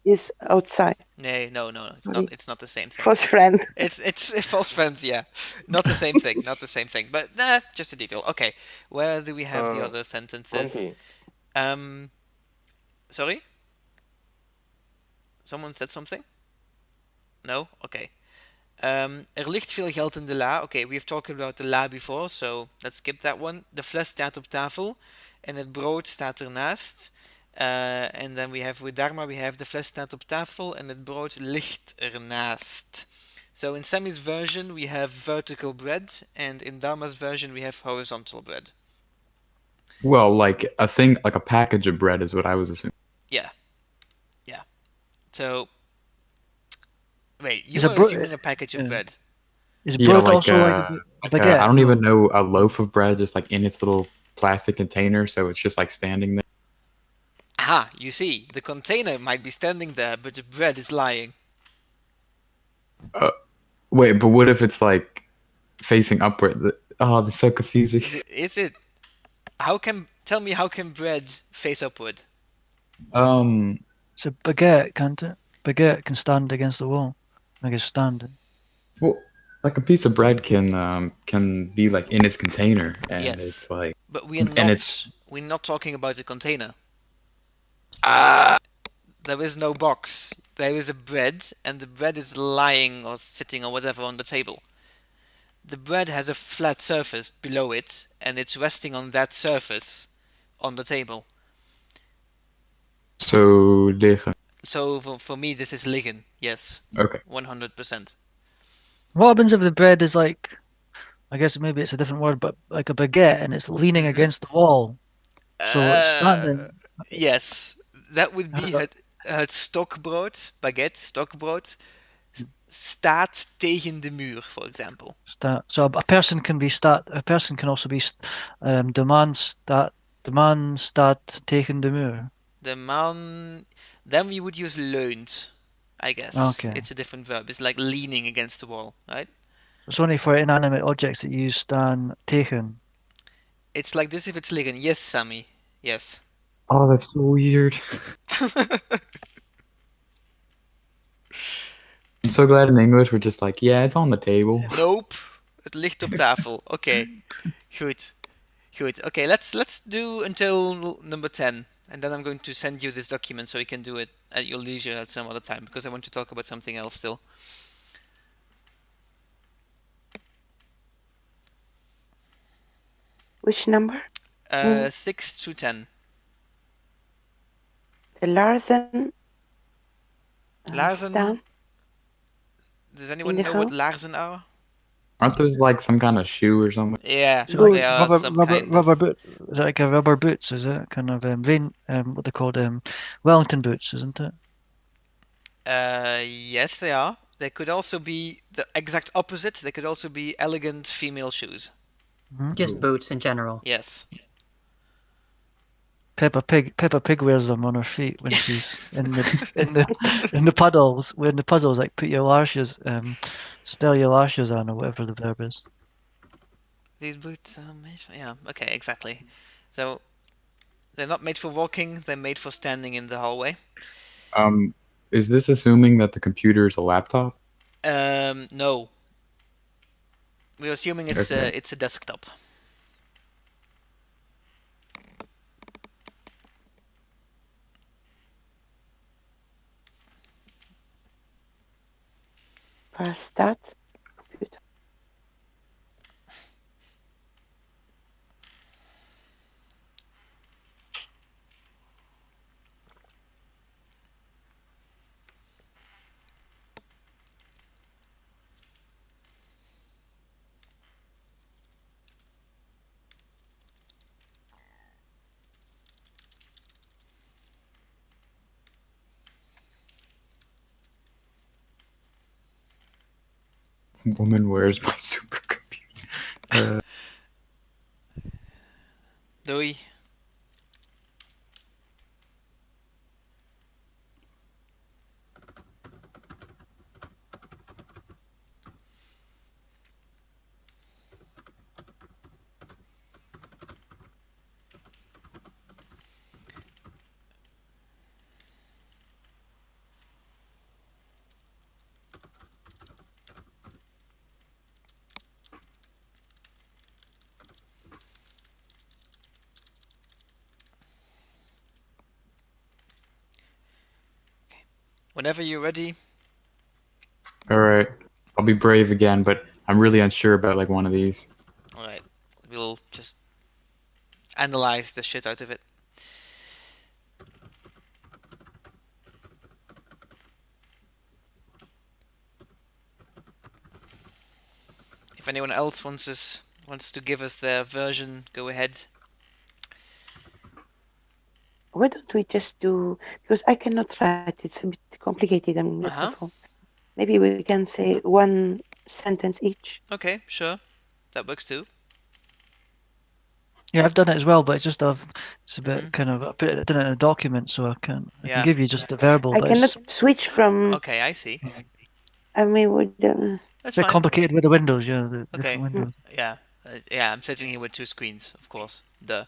is outside. No, it's Sorry. not. It's not the same thing. False friend. It's false friends. Yeah, not the same thing. Not the same thing. But nah, just a detail. Okay, where do we have the other sentences? 20. Sorry. Someone said something. No. Okay. Er ligt veel geld in de la. Okay, we've talked about the la before, so let's skip that one. De fles staat op tafel en het brood staat ernaast. And then we have with Dharma, we have de fles staat op tafel en het brood ligt ernaast. So in Sammy's version, we have vertical bread, and in Dharma's version, we have horizontal bread. Well, like a thing, like a package of bread is what I was assuming. Yeah. So, wait, you Is a were bro- assuming a package of bread. Is Yeah, bread like, also like a baguette? I don't even know, a loaf of bread just like in its little plastic container, so it's just like standing there. Aha, you see, the container might be standing there, but the bread is lying. Wait, but what if it's like facing upward? Oh, that's so confusing. Is it? Tell me how can bread face upward? It's a baguette, can't it? Baguette can stand against the wall. Like it's standing. Well, like a piece of bread can be like in its container, and Yes. it's like. But we're not talking about a container. There is no box. There is a bread, and the bread is lying or sitting or whatever on the table. The bread has a flat surface below it, and it's resting on that surface on the table. So liggen. So for me, this is liggen. Yes. Okay. 100%. What happens if the bread is like, I guess maybe it's a different word, but like a baguette and it's leaning against the wall? So it's standing. Yes, that would be het stokbrood, baguette, stokbrood, staat tegen de muur, for example. So a person can be a person can also be de man staat tegen de muur. The man, then we would use leunt, I guess. Okay. It's a different verb. It's like leaning against the wall, right? It's only for inanimate objects that you staan tegen. It's like this if it's liggen. Yes, Sammy. Yes. Oh, that's so weird. I'm so glad in English we're just like, yeah, it's on the table. Nope. Het ligt op tafel. Okay. Goed. Okay, let's do until number 10. And then I'm going to send you this document so you can do it at your leisure at some other time, because I want to talk about something else still. Which number? 6 to 10. The Larsen Laarzen. staan Does in anyone the know what gang. laarzen are? Aren't those like some kind of shoe or something? Yeah, So like they are rubber, some rubber, kind of. rubber boot. Is that like a rubber boots? Is it kind of what they called Wellington boots, isn't it? Yes, they are. They could also be the exact opposite. They could also be elegant female shoes. Just Ooh. boots in general. Yes. Peppa Pig wears them on her feet when she's in the puddles. When the puzzles like put your lashes, style your lashes on, or whatever the verb is. These boots are made for. Yeah, okay, exactly. So they're not made for walking, they're made for standing in the hallway. Is this assuming that the computer is a laptop? No. We're assuming it's Okay. it's a desktop. Waar staat computer? Woman wears my supercomputer. Doei. Whenever you're ready. All right, I'll be brave again, but I'm really unsure about like one of these. Alright. We'll just analyze the shit out of it. If anyone else wants to give us their version, go ahead. Why don't we just do, because I cannot write, it's a bit complicated and Uh-huh. beautiful. Maybe we can say one sentence each. Okay, sure. That works too. Yeah, I've done it as well, but it's just it's a Mhm. bit kind of I put it done it in a document, so I can Yeah. give you just the verbal, I but cannot it's switch from, Okay, I see. I mean, with That's a bit fine. complicated with the windows, yeah, the Okay. different windows. Yeah. Yeah, I'm sitting here with two screens, of course. Duh.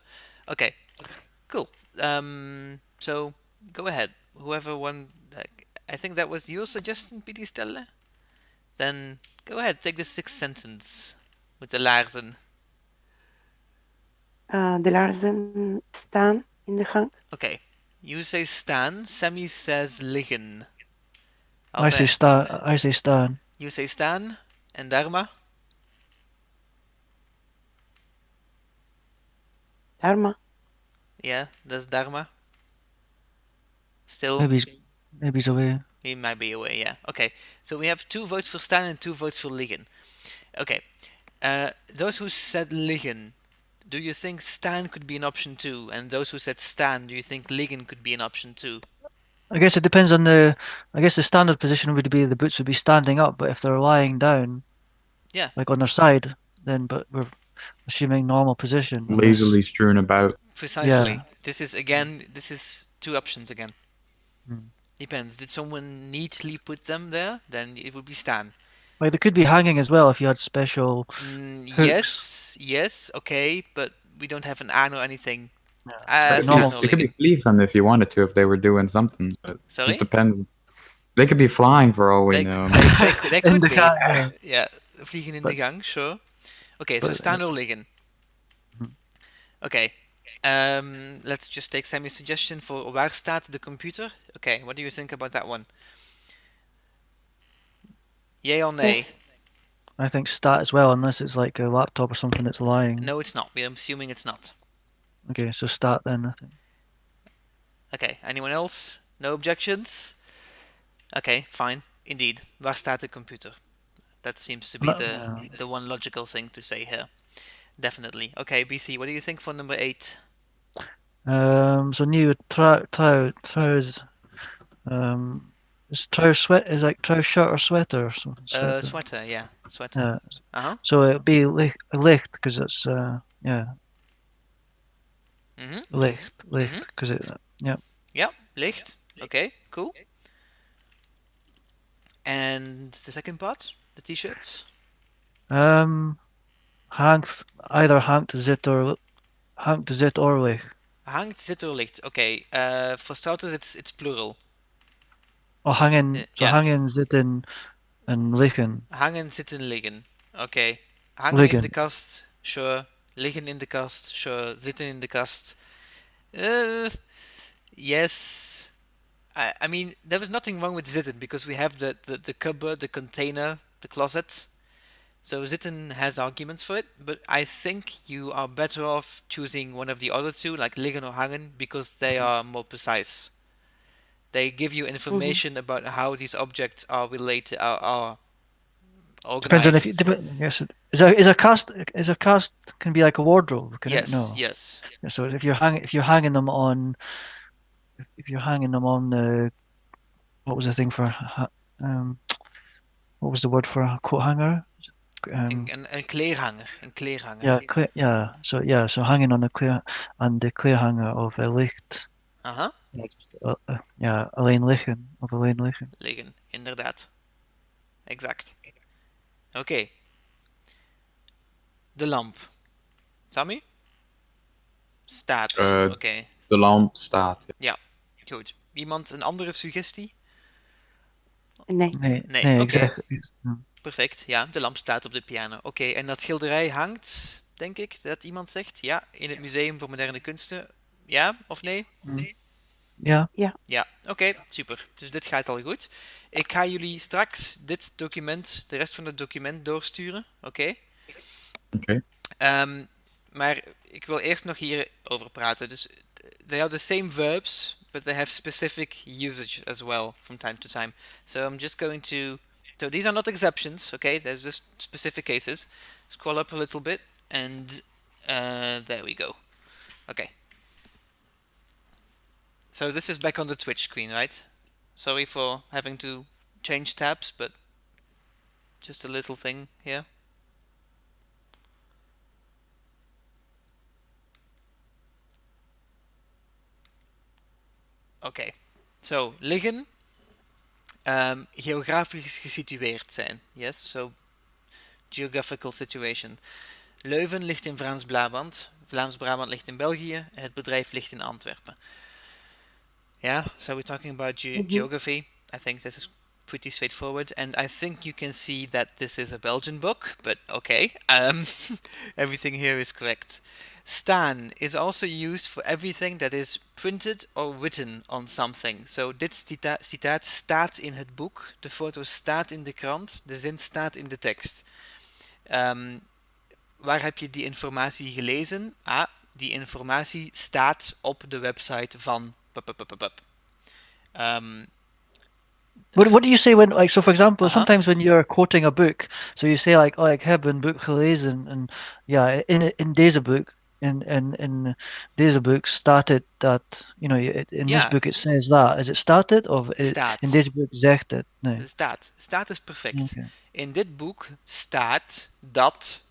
Okay. Cool. So go ahead. Whoever won. I think that was your suggestion, Pieter Stelle. Then go ahead. Take the sixth sentence with the laarzen. de Larsen staan in de gang. Okay. You say staan. Sammy says liggen. I say Stan. I say Stan. You say staan. And Dharma? Dharma. Yeah, that's Dharma. Still, Maybe he's away. he might be away, yeah. Okay, so we have 2 votes for staan and 2 votes for liggen. Okay, those who said liggen, do you think staan could be an option too? And those who said staan, do you think liggen could be an option too? I guess it depends on the. I guess the standard position would be the boots would be standing up, but if they're lying down, Yeah. like on their side, then but we're assuming normal position. Unless, Lazily strewn about. Precisely. Yeah. This is again, this is 2 options again. Hmm. Depends. Did someone neatly put them there? Then it would be staan. Like they could be hanging as well if you had special hooks. Yes, okay, but we don't have an aan or anything. Like Staan normal. or It could be liggen. vliegen if you wanted to, if they were doing something. But Sorry? just depends. They could be flying for all we They, know. they In could the be. gang, yeah. Yeah, vliegen in But- de gang, sure. Okay, so but- staan or liggen. Mhm. Okay, let's just take Sammy's suggestion for waar staat de computer. Okay, what do you think about that one? Yay or nay? Yes. I think stat as well, unless it's like a laptop or something that's lying. No, it's not. We're assuming it's not. Okay, so stat then, I think. Okay, anyone else? No objections? Okay, fine. Indeed. Waar staat de computer? That seems to be the one logical thing to say here. Definitely. Okay, BC, what do you think for number 8? So new trousers. Is trousers sweat? Is like trousers shirt or sweater or something? Sweater. Sweater, yeah, sweater. Yeah. Uh-huh. So it'd be licht because it's yeah. Licht because it yeah. Yeah, licht. Okay, cool. And the second part, the t-shirts. Hangt either hangt zit or licht. Hangt, zit or licht. Okay. For starters, it's plural. Oh, hangen. So yeah. hangen, zitten, en liggen. Hangen, zitten, liggen. Okay. Hangen in Liggen. de kast, sure. Liggen in de kast, sure. Zitten in de kast. Yes. I mean, there was nothing wrong with zitten because we have the cupboard, the container, the closet. So zitten has arguments for it, but I think you are better off choosing one of the other two, like liggen or hangen, because they are more precise. They give you information about how these objects are related, are organized. Depends on if you. Yes, is a cast can be like a wardrobe. Can yes, it? No. Yes. So if you're hanging them on, the what was the thing for what was the word for a coat hanger? Een kleerhanger. Een kleerhanger. Yeah, so hanging on the kleerhanger of a licht. Aha. Alleen liggen of alleen liggen. Liggen, inderdaad. Exact. Oké. De lamp. Sammy? Staat. Oké. De lamp staat. Ja, goed. Iemand een andere suggestie? Nee. Nee, exactly. Perfect, ja. De lamp staat op de piano. Oké, en dat schilderij hangt, denk ik, dat iemand zegt. Ja, in het Museum voor Moderne Kunsten. Ja of nee? Ja. Ja, oké, super. Dus dit gaat al goed. Ik ga jullie straks dit document, de rest van het document doorsturen. Oké? Oké. Maar ik wil eerst nog hierover praten. Dus they are the same verbs, but they have specific usage as well from time to time. So I'm just going to... So these are not exceptions, okay? There's just specific cases. Scroll up a little bit and there we go. Okay. So this is back on the Twitch screen, right? Sorry for having to change tabs, but just a little thing here. Oké, so liggen, geografisch gesitueerd zijn. Yes, so geographical situation. Leuven ligt in Vlaams-Brabant, Vlaams-Brabant ligt in België, het bedrijf ligt in Antwerpen. Yeah, so we're talking about geography. I think this is pretty straightforward, and I think you can see that this is a Belgian book, but okay, everything here is correct. Staan is also used for everything that is printed or written on something. So dit citaat staat in het boek, de foto staat in de krant, de zin staat in de tekst. Waar heb je die informatie gelezen? Ah, die informatie staat op de website van... What do you say when, like, so for example, sometimes when you're quoting a book, so you say like, oh, ik heb een boek gelezen, and yeah, in deze boek, in deze boek staat het dat, you know, in this book it says that. Is it stated of in deze boek zegt het? Nee. Staat. Staat is perfect. Okay. In dit boek staat dat...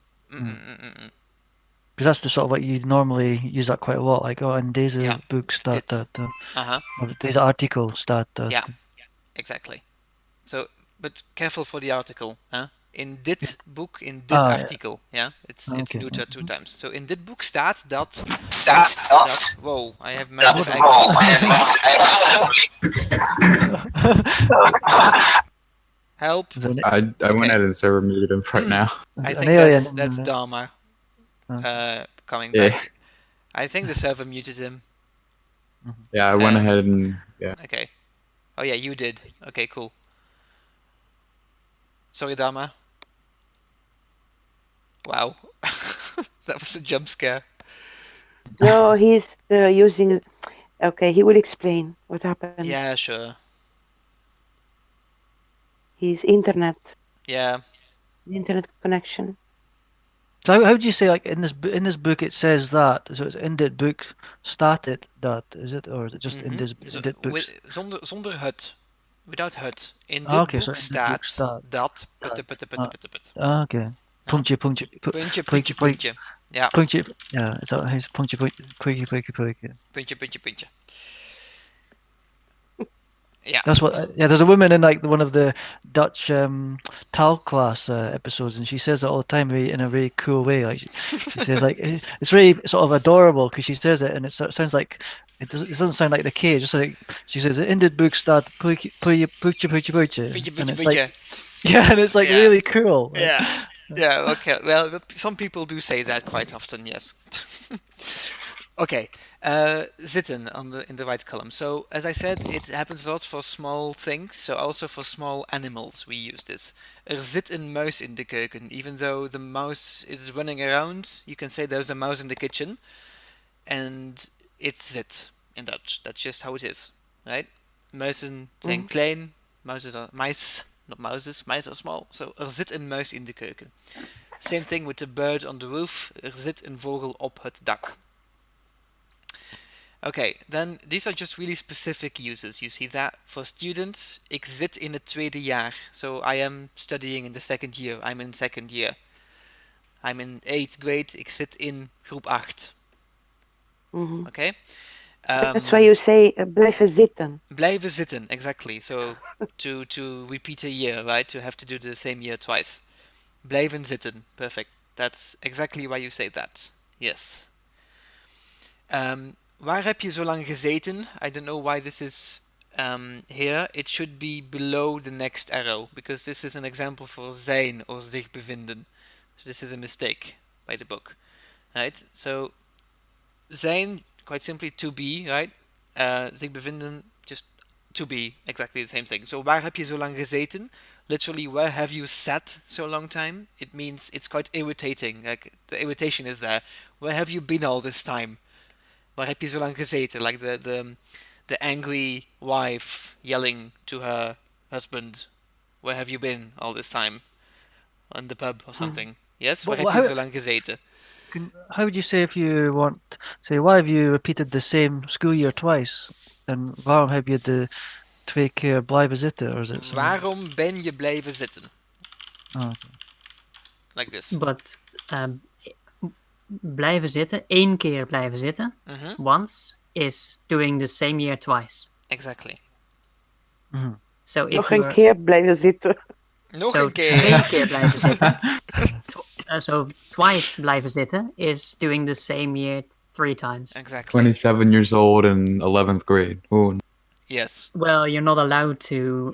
Because that's the sort of like you normally use that quite a lot. Like, oh, in deze boek staat dat. Deze artikel staat dat. Yeah, exactly. So, but careful for the article. Huh? In dit boek, in dit artikel. Yeah, it's neuter 2 times. So in dit boek staat dat. Whoa, I have massive Help. I went ahead and server muted him right now. I think that's Dharma coming back. I think the server muted him. Yeah, I went ahead and Okay. Oh yeah, you did. Okay, cool. Sorry, Dharma. Wow. That was a jump scare. No, he's using. Okay, he will explain what happened. Yeah, sure. His Yeah. internet connection. So how do you say, like, in this book it says that, so it's in dit book staat it dat, is it, or is it just in dit books? Zonder het. Without het. In Ah, dit okay, so boek in dit boek staat staat dat. dat. Okay. Puntje, puntje, Puntje, puntje, puntje, puntje. Ja. puntje. Yeah, is that how it's puntje, puntje, puntje, puntje, puntje. Puntje, puntje, puntje. Yeah. That's what. Yeah, there's a woman in like one of the Dutch Taal class episodes, and she says it all the time, in a really cool way. Like she says, like it's really sort of adorable because she says it, and it sounds like it doesn't sound like the K. Just like she says, in dit boek staat puntje, puntje, puntje, puntje, Puntje, and puntje, it's like, puntje. yeah, and it's like Yeah. really cool. Like, Yeah. Yeah, okay. Well, some people do say that quite often, yes. Okay, zitten in the right column. So as I said, it happens a lot for small things. So also for small animals, we use this. Er zit een muis in de keuken. Even though the mouse is running around, you can say there's a mouse in the kitchen, and it's zit in Dutch. That's just how it is, right? Muizen zijn klein, muizen are mice, not mouses. Mice are small. So er zit een muis in de keuken. Same thing with the bird on the roof. Er zit een vogel op het dak. Okay, then these are just really specific uses. You see that for students, ik zit in het tweede jaar. So I am studying in the second year. I'm in second year. I'm in 8th grade. Ik zit in groep 8. Okay? That's why you say blijven zitten. Blijven zitten, exactly. So to repeat a year, right? To have to do the same year twice. Blijven zitten. Perfect. That's exactly why you say that. Yes. Waar heb je zo lang gezeten? I don't know why this is here. It should be below the next arrow, because this is an example for zijn or zich bevinden. So this is a mistake by the book. Right? So zijn, quite simply to be, right? Zich bevinden, just to be, exactly the same thing. So waar heb je zo lang gezeten? Literally, where have you sat so long time? It means it's quite irritating. Like the irritation is there. Where have you been all this time? Waar heb je zo lang gezeten? Like the angry wife yelling to her husband, where have you been all this time? On the pub or something. Yes? Waar heb je zo lang gezeten? How would you say, if you want, say, why have you repeated the same school year twice? En waarom heb je de 2 keer blijven zitten? Or is it Waarom ben je blijven zitten? Oh, okay. Like this. But blijven zitten, 1 keer blijven zitten, once, is doing the same year twice. Exactly. So if Nog you're... een keer blijven zitten. Nog So een keer. 2 keer blijven zitten. So twice blijven zitten is doing the same year 3 times. Exactly. 27 years old in 11th grade. Ooh. Yes. Well, you're not allowed to...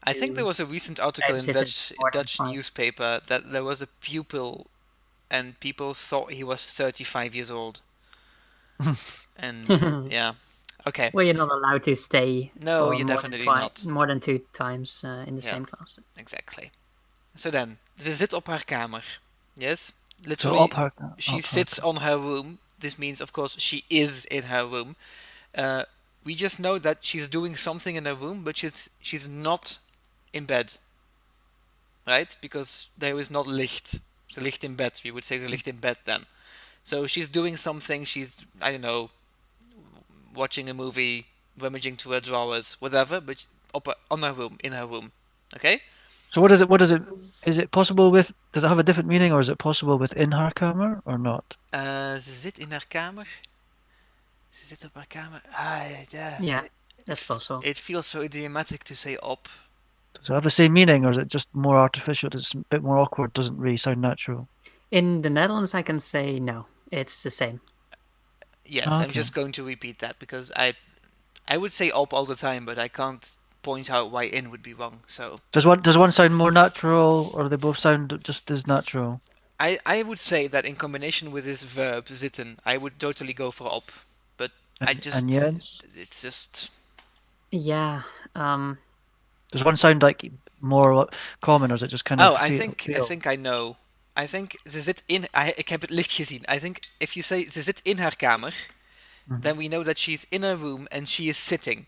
I think there was a recent article in Dutch more than Dutch 5. newspaper that there was a pupil and people thought he was 35 years old. And yeah. Okay. Well, you're not allowed to stay No, for you're more definitely than not. more than 2 times in the Yeah. same class. Exactly. So then, ze zit op haar kamer. Yes? So Literally, op haar, she op sits haar. on her room. This means, of course, she is in her room. We just know that she's doing something in her room, but she's not in bed. Right? Because there is not licht. Ze ligt in bed. We would say ze ligt in bed then. So she's doing something. She's, I don't know, watching a movie, rummaging through her drawers, whatever, but on her room, in her room. Okay? So what is it, is it possible with, does it have a different meaning, or is it possible with in haar kamer, or not? Ze zit in haar kamer. Ze zit op haar kamer. Yeah. Yeah, that's possible. It feels so idiomatic to say op. Does it have the same meaning, or is it just more artificial? It's a bit more awkward, doesn't really sound natural. In the Netherlands, I can say no. It's the same. Yes, I'm Okay. just going to repeat that because I would say op all the time, but I can't point out why in would be wrong. So Does one sound more natural, or they both sound just as natural? I would say that in combination with this verb zitten, I would totally go for op. But I just And yes, it's just Yeah. does one sound like more common, or is it just kind of? I think I know. I think ze zit in... ik heb het licht gezien. I think if you say ze zit in haar kamer, then we know that she's in her room and she is sitting.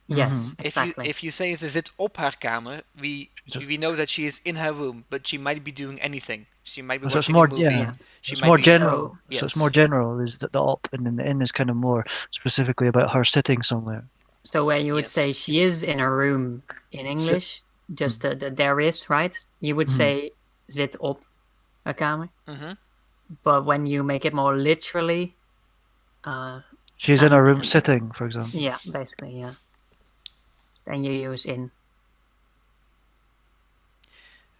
Yes, exactly. If you say ze zit op haar kamer, we know that she is in her room, but she might be doing anything. She might be So it's watching more, a movie. yeah. She It's might more be general. So- Yes. So it's more general. Is that the op, and then the in is kind of more specifically about her sitting somewhere. So where you would Yes. say she is in a room in English, just the there is, right? You would say zit op haar kamer. Mhm. But when you make it more literally, She's in her room and- sitting, for example. yeah, basically, yeah. Then you use in.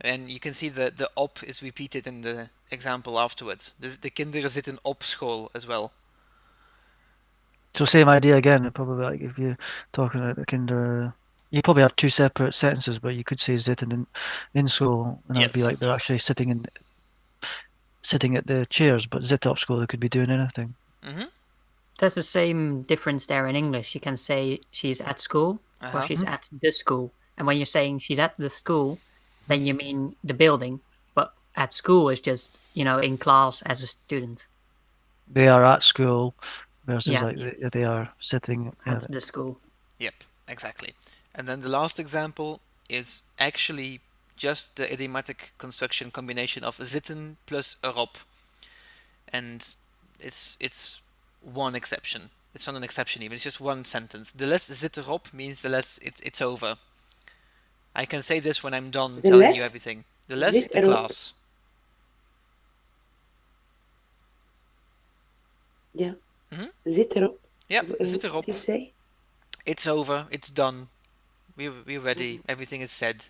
And you can see the op is repeated in the example afterwards. De kinderen zitten op school as well. So same idea again. Probably like if you're talking about the kinder, you probably have two separate sentences, but you could say zitten in school, and that'd be Yes. like they're actually sitting at the chairs. But zitten op school, they could be doing anything. Mhm. There's the same difference there in English. You can say she's at school or she's at the school. And when you're saying she's at the school, then you mean the building. But at school is just, in class as a student. They are at school versus Yeah. like they are sitting At the school. Yep, exactly. And then the last example is actually just the idiomatic construction combination of zitten plus erop. And it's one exception. It's not an exception even, it's just one sentence. The less zit erop means the less it's over. I can say this when I'm done The telling you less everything. The less zit the erop. class. Yeah. Mhm. Zit erop. Yep, zit erop. What do you say? It's over, it's done. We're ready, everything is said.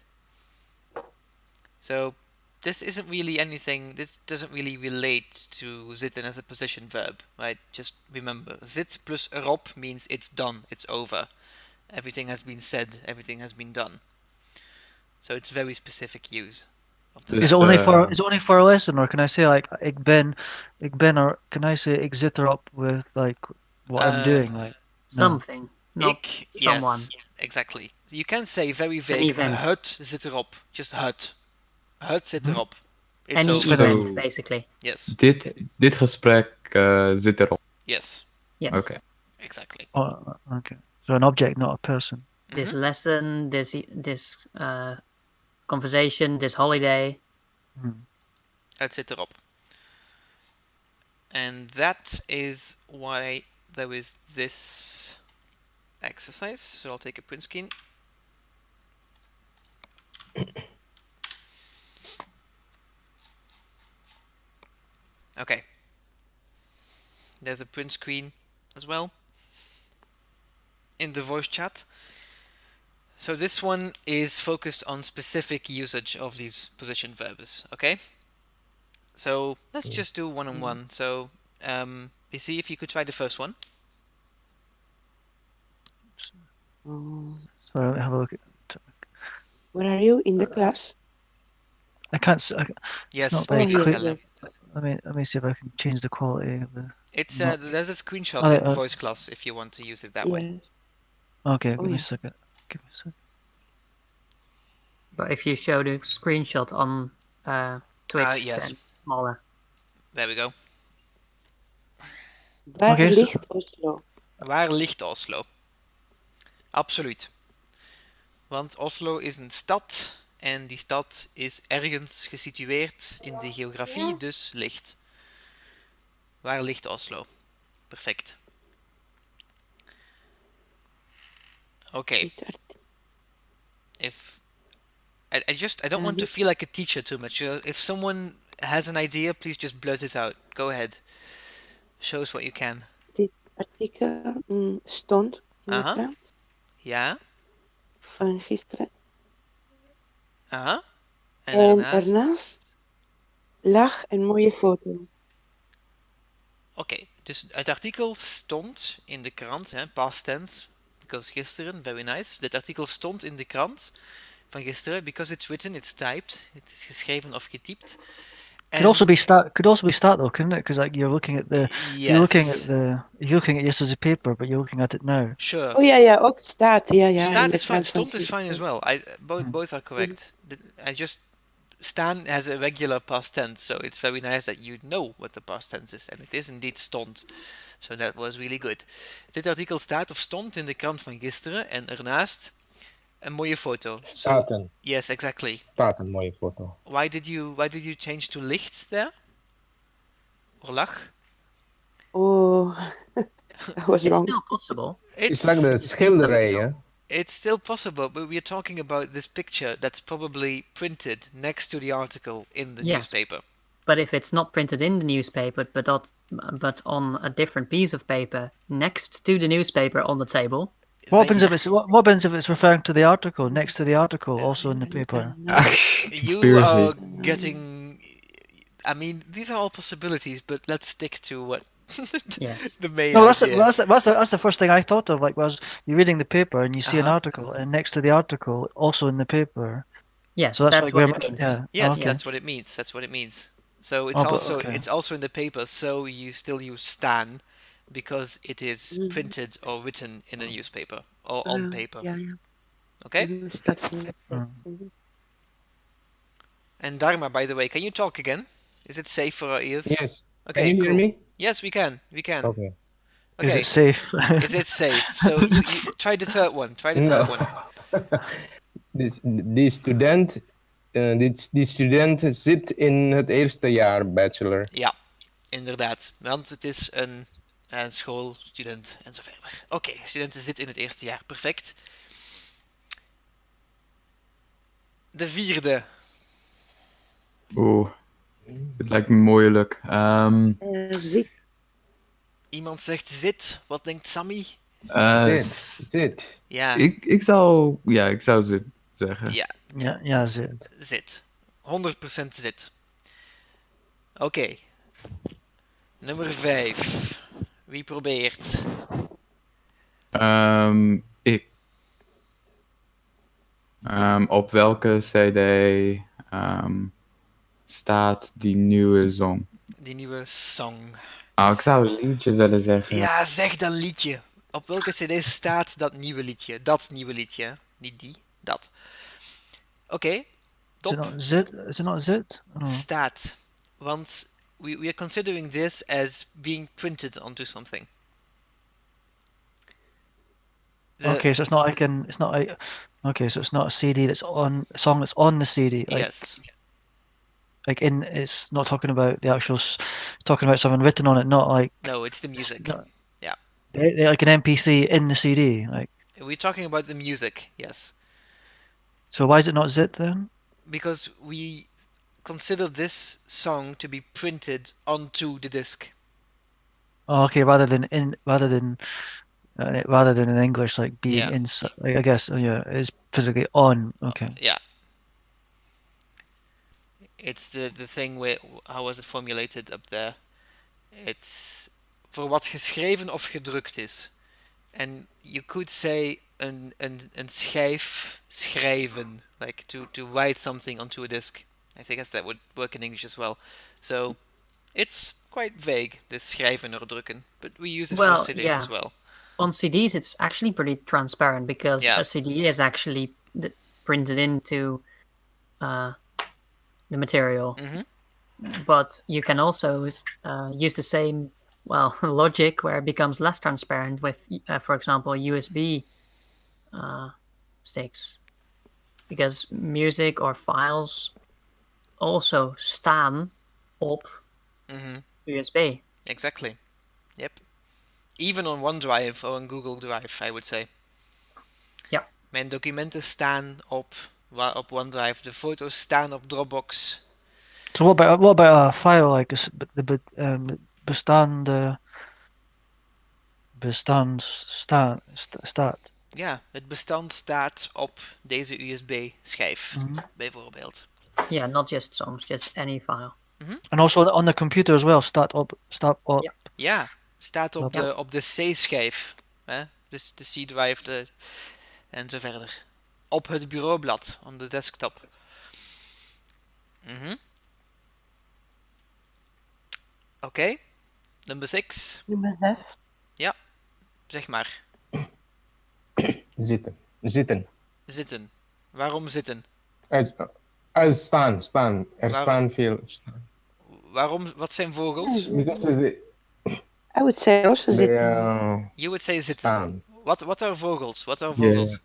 So this isn't really anything, this doesn't really relate to zitten as a position verb, right? Just remember, zit plus erop means it's done, it's over. Everything has been said, everything has been done. So it's very specific use of the Dus, Is it only for a lesson, or can I say like ik ben, or can I say ik zit erop with like what I'm doing, like Something. Not Ik, someone. yes, exactly. So you can say very vague, event. het zit erop, just het. Het zit erop. It's Any over. event, So- basically. Yes, dit gesprek zit erop. yes, Yes. Oké. exactly. oh, okay. So an object, not a person. This Mhm. lesson, this conversation, this holiday. Het zit erop. And that is why there is this exercise. So I'll take a print screen. Okay. There's a print screen as well in the voice chat. So this one is focused on specific usage of these position verbs, okay? So let's just do one on one. So see if you could try the first one. Oh, So let me have a look. where are you in the class? I can't. Yes, not very please clear. tell them. Let me see if I can change the quality of the. It's not- there's a screenshot Oh, in voice class if you want to use it that way. Yes. Okay, Oh, give me yeah. a second. Give me a second. But if you show the screenshot on Twitch, yes. then smaller. There we go. Waar Okay, so- ligt Oslo? Waar ligt Oslo? Absoluut. Want Oslo is een stad en die stad is ergens gesitueerd in de geografie, dus ligt. Waar ligt Oslo? Perfect. Okay. Dit artikel. If I don't want to feel like a teacher too much. If someone has an idea, please just blurt it out. Go ahead. Show us what you can. Dit artikel stond in de Aha. krant Ja? van gisteren. Aha. En En daarnaast? ernaast lag een mooie foto. Oké, dus het artikel stond in de krant, hè, past tense, because gisteren, very nice. Dit artikel stond in de krant van gisteren, because it's written, it's typed. Het is geschreven of getypt. Could also be start. Could also be start though, couldn't it? Because like you're looking at the. Yes. You're looking at yesterday's paper, but you're looking at it now. Sure. Oh ja, ook staat. Ja, in Staat de is fine. krant van Stond is fine as gisteren. well. Both are correct. I just staan has a regular past tense, so it's very nice that you know what the past tense is. And it is indeed stond. So that was really good. Dit artikel staat of stond in de krant van gisteren en ernaast een mooie foto. Staat een. Yes, exactly. Staat een mooie foto. Why did you change to licht there? Or lach? Oh, I was It's wrong. still possible. It's like the schilderij, hè? It's still possible, but we're talking about this picture that's probably printed next to the article in the Yes. newspaper. But if it's not printed in the newspaper, but on a different piece of paper next to the newspaper on the table, What then happens if it's referring to the article next to the article, also in the paper? you are Conspiracy. getting. I mean, these are all possibilities, but let's stick to what yes. the main No, that's idea. that's the first thing I thought of. Like, was you're reading the paper and you see an Uh-huh. article, and next to the article, also in the paper. Yes, So that's that's like what where it means. Yeah. Yes, Okay. that's what it means. That's what it means. So it's Oh, but- also okay. it's also in the paper, so you still use stan because it is Mhm. printed or written in a newspaper or on paper. Yeah, yeah. Okay? Use that in the Mm. Mhm. And Dharma, by the way, can you talk again? Is it safe for our ears? Yes. Okay, Can you cool. hear me? Yes, we can. We can. Okay. Is Okay. it safe? Is it safe? So you try the third one. Try the No. third one. Die student zit in het eerste jaar bachelor. Ja, inderdaad. Want het is een schoolstudent en zo verder. Oké, studenten zitten in het eerste jaar. Perfect. De vierde. Oeh, het lijkt me moeilijk. Zit. Iemand zegt zit. Wat denkt Sammy? Zit. Ja, ik zou zit zeggen. ja, ja, zit. zit. 100% zit. Oké. Nummer 5. Wie probeert? Ik. Op welke CD staat die nieuwe song? Die nieuwe song. Oh, ik zou een liedje willen zeggen. Ja, zeg dan liedje. Op welke cd staat dat nieuwe liedje? Dat nieuwe liedje. Niet die, dat. Oké, Is top. it not zit? Is it not zit? Oh. Staat. Want we are considering this as being printed onto something. Okay, so it's not like okay, so it's not a CD that's on a song that's on the CD. Like, Yes. it's not talking about the actual, talking about something written on it, not like No, it's the music. not- Yeah. they're like an MP3 in the CD. Like, We're talking about the music, yes. so why is it not zit then? Because we consider this song to be printed onto the disc. Oh, okay, rather than in English, like being Yeah. inside. Like, I guess, yeah, it's physically on. Okay. Yeah. It's the thing where, how was it formulated up there? It's voor wat geschreven of gedrukt is. And you could say een schijf schrijven, like to write something onto a disc. I think that would work in English as well. So it's quite vague, this schrijven or drukken, but we use it Well, for CDs yeah. as well. On CDs, it's actually pretty transparent because Yeah. a CD is actually printed into the material. Hmm. But you can also use the same logic where it becomes less transparent with, for example, USB sticks, because music or files also staan op Hmm. USB. Exactly. Yep. Even on OneDrive or on Google Drive, I would say. Ja. Mijn documenten staan op OneDrive. De foto's staan op Dropbox. So what about a file like staat? Ja, het bestand staat op deze USB-schijf, Mhm. bijvoorbeeld. Yeah, not just songs, just any file. And also on the computer as well. Start op. Ja. Ja, staat op Ja. de C-schijf. Hè? Dus de C-drive en zo verder. Op het bureaublad, on de desktop. Mhm. Oké, nummer 6. Nummer 6. Zeg maar. Zitten. Zitten. Waarom zitten? Staan. Er staan veel. Waarom? Wat zijn vogels? Because I would say also they zitten. You would say zitten. staan. What are vogels? What are Yeah. vogels?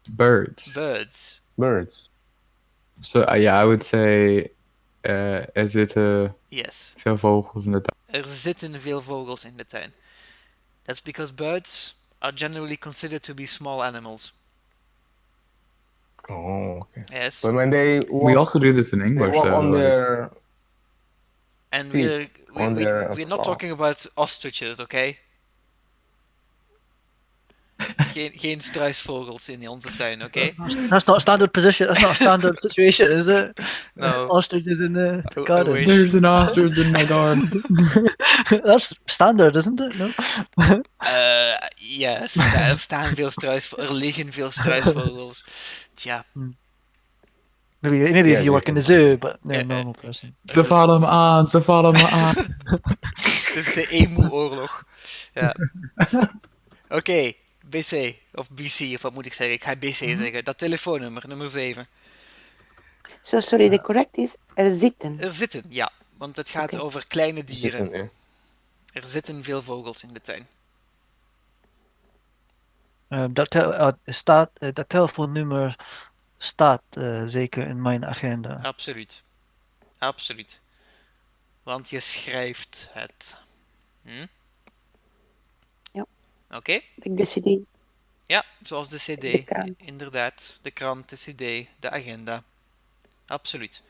Birds. Birds. Birds. So yeah, I would say er zitten Yes. veel vogels in de tuin. Er zitten veel vogels in de tuin. That's because birds are generally considered to be small animals. Oh, okay. Yes. But when they walk, We also do this in they English. walk So, on like, their And feet, we're not talking about ostriches, okay? Geen struisvogels in onze tuin, okay? That's not a standard position. That's not a standard situation, is it? No. Ostriches in the I garden. wish. there's an ostrich in my garden. That's standard, isn't it? No. Yes, er staan veel struisvogels. Er liggen veel struisvogels. Tja. Maybe Yeah, if you work in the zoo, but they're a Yeah, normal person. Ze vallen me aan, ze vallen me aan. Het is de emu-oorlog. Ja. Oké, BC. Of BC, of wat moet ik zeggen? Ik ga BC zeggen. Dat telefoonnummer, nummer 7. So sorry, the correct is er zitten. Er zitten, ja. Want het gaat Oké. over kleine dieren. zitten, yeah. Er zitten veel vogels in de tuin. Dat telefoonnummer staat zeker in mijn agenda. Absoluut. Absoluut. Want je schrijft het. Ja. Oké? Like the city. Ja, zoals de CD. De krant. Inderdaad. De krant, de CD, de agenda. Absoluut.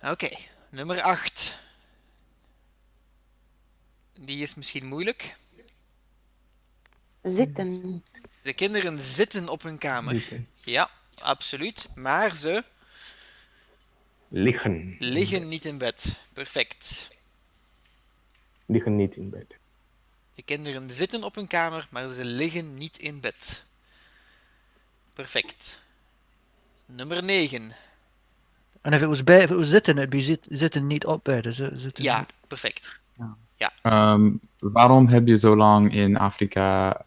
Oké, nummer 8. Die is misschien moeilijk. Zitten. De kinderen zitten op hun kamer. Zitten. Ja, absoluut. Maar ze Liggen. liggen niet in bed. Perfect. Liggen niet in bed. De kinderen zitten op hun kamer, maar ze liggen niet in bed. Perfect. Nummer 9. And if it was zitten, it'd be zitten niet op bed. Is it? Zitten Ja, niet- perfect. Waarom heb je zo lang in Afrika?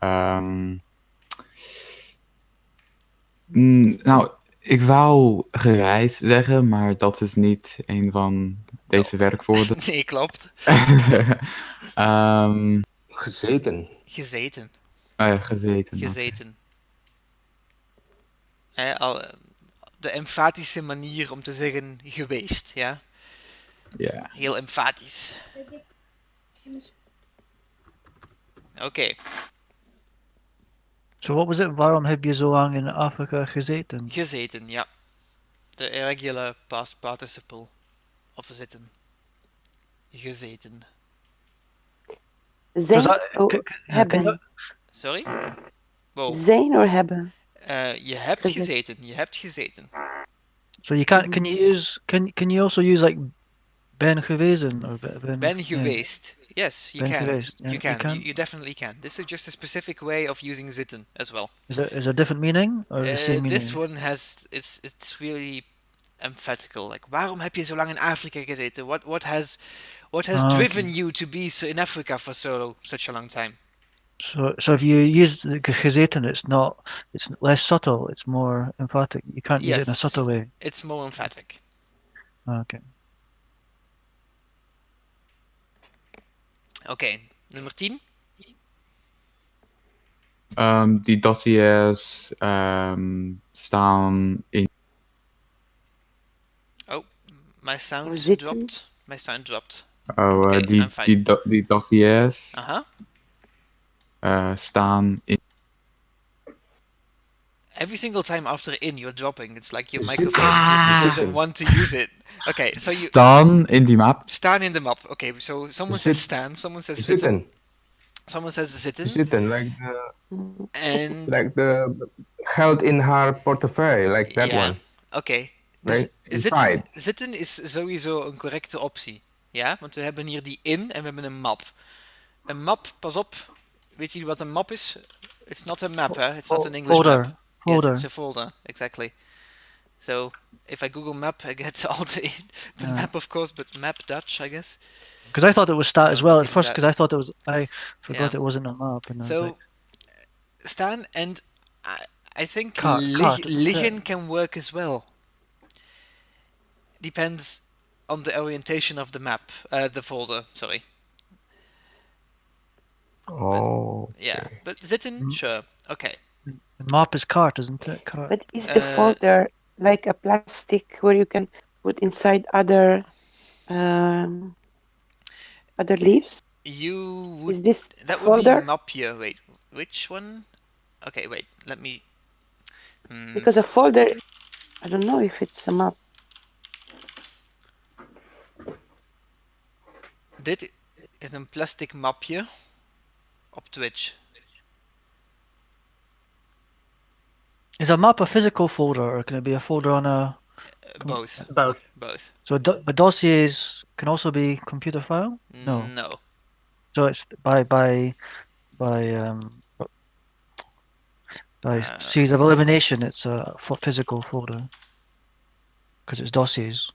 Nou, ik wou gereisd zeggen, maar dat is niet een van deze werkwoorden. Nee, klopt. Gezeten. Gezeten. Gezeten. Gezeten. De emfatische manier om te zeggen geweest, ja. Ja. Heel emfatisch. Oké. So what was it? Waarom heb je zo lang in Afrika gezeten? Gezeten, ja. De irregular past participle. Of zitten. Gezeten. Zijn Can you- hebben. Sorry? Wow. Zijn or hebben. Je hebt Gezeten. gezeten. Je hebt gezeten. So you can't. Can you also use like ben gewezen or Ben yeah. geweest. Yes, you Ben can. geweest, yeah, You can. you can. You definitely can. This is just a specific way of using zitten as well. Is there a different meaning or the same meaning? This one has it's really emphatical. Like, waarom heb je zo lang in Afrika gezeten? What has driven you to be in Africa for such a long time? So if you use the gezeten, it's less subtle. It's more emphatic. You can't use it in a Yes. subtle way. It's more emphatic. Okay. Oké, nummer 10. Die dossiers staan in. Oh, my sound Zitten. dropped. My sound dropped. Oh, Oké, I'm fine. die dossiers Aha. staan in. Every single time after in, you're dropping. It's like your Zitten. microphone just doesn't Zitten. want to use it. Okay, so you Staan in die map. staan in the map. Okay, so someone says staan, someone says zitten, Zitten. someone says zitten, Zitten. and Like the geld in haar portefeuille. Like that ja, one. oké. Dus Right? zitten, Inside. zitten is sowieso een correcte optie. Ja, want we hebben hier die in en we hebben een map. Een map, pas op. Weet jullie wat een map is? It's not a map, hè? It's not an English Folder. map. Folder. Yes, it's a folder, exactly. So, if I Google map, I get all the map, of course, but map Dutch, I guess. Because I thought it was stat as well at nothing first. that- Because I thought it was. I forgot Yeah. it wasn't a map. And I was So, like, staan, and I think Cart, isn't it? liggen can work as well. Depends on the orientation of the map, the folder. Sorry. Oh, Yeah, okay. but zitten, sure. Okay. Map is cart, isn't it? Cart. But is the folder like a plastic where you can put inside other leaves? You would. Is this That would be folder? mapje. Wait, which one? Okay, wait. Let me. Because a folder, I don't know if it's a map. Dit is een plastic mapje op Twitch. Is a map a physical folder, or can it be a folder on a? Both. Both. Both. So dossiers can also be computer file. No. No. So it's by series of elimination. It's a physical folder because it's dossiers.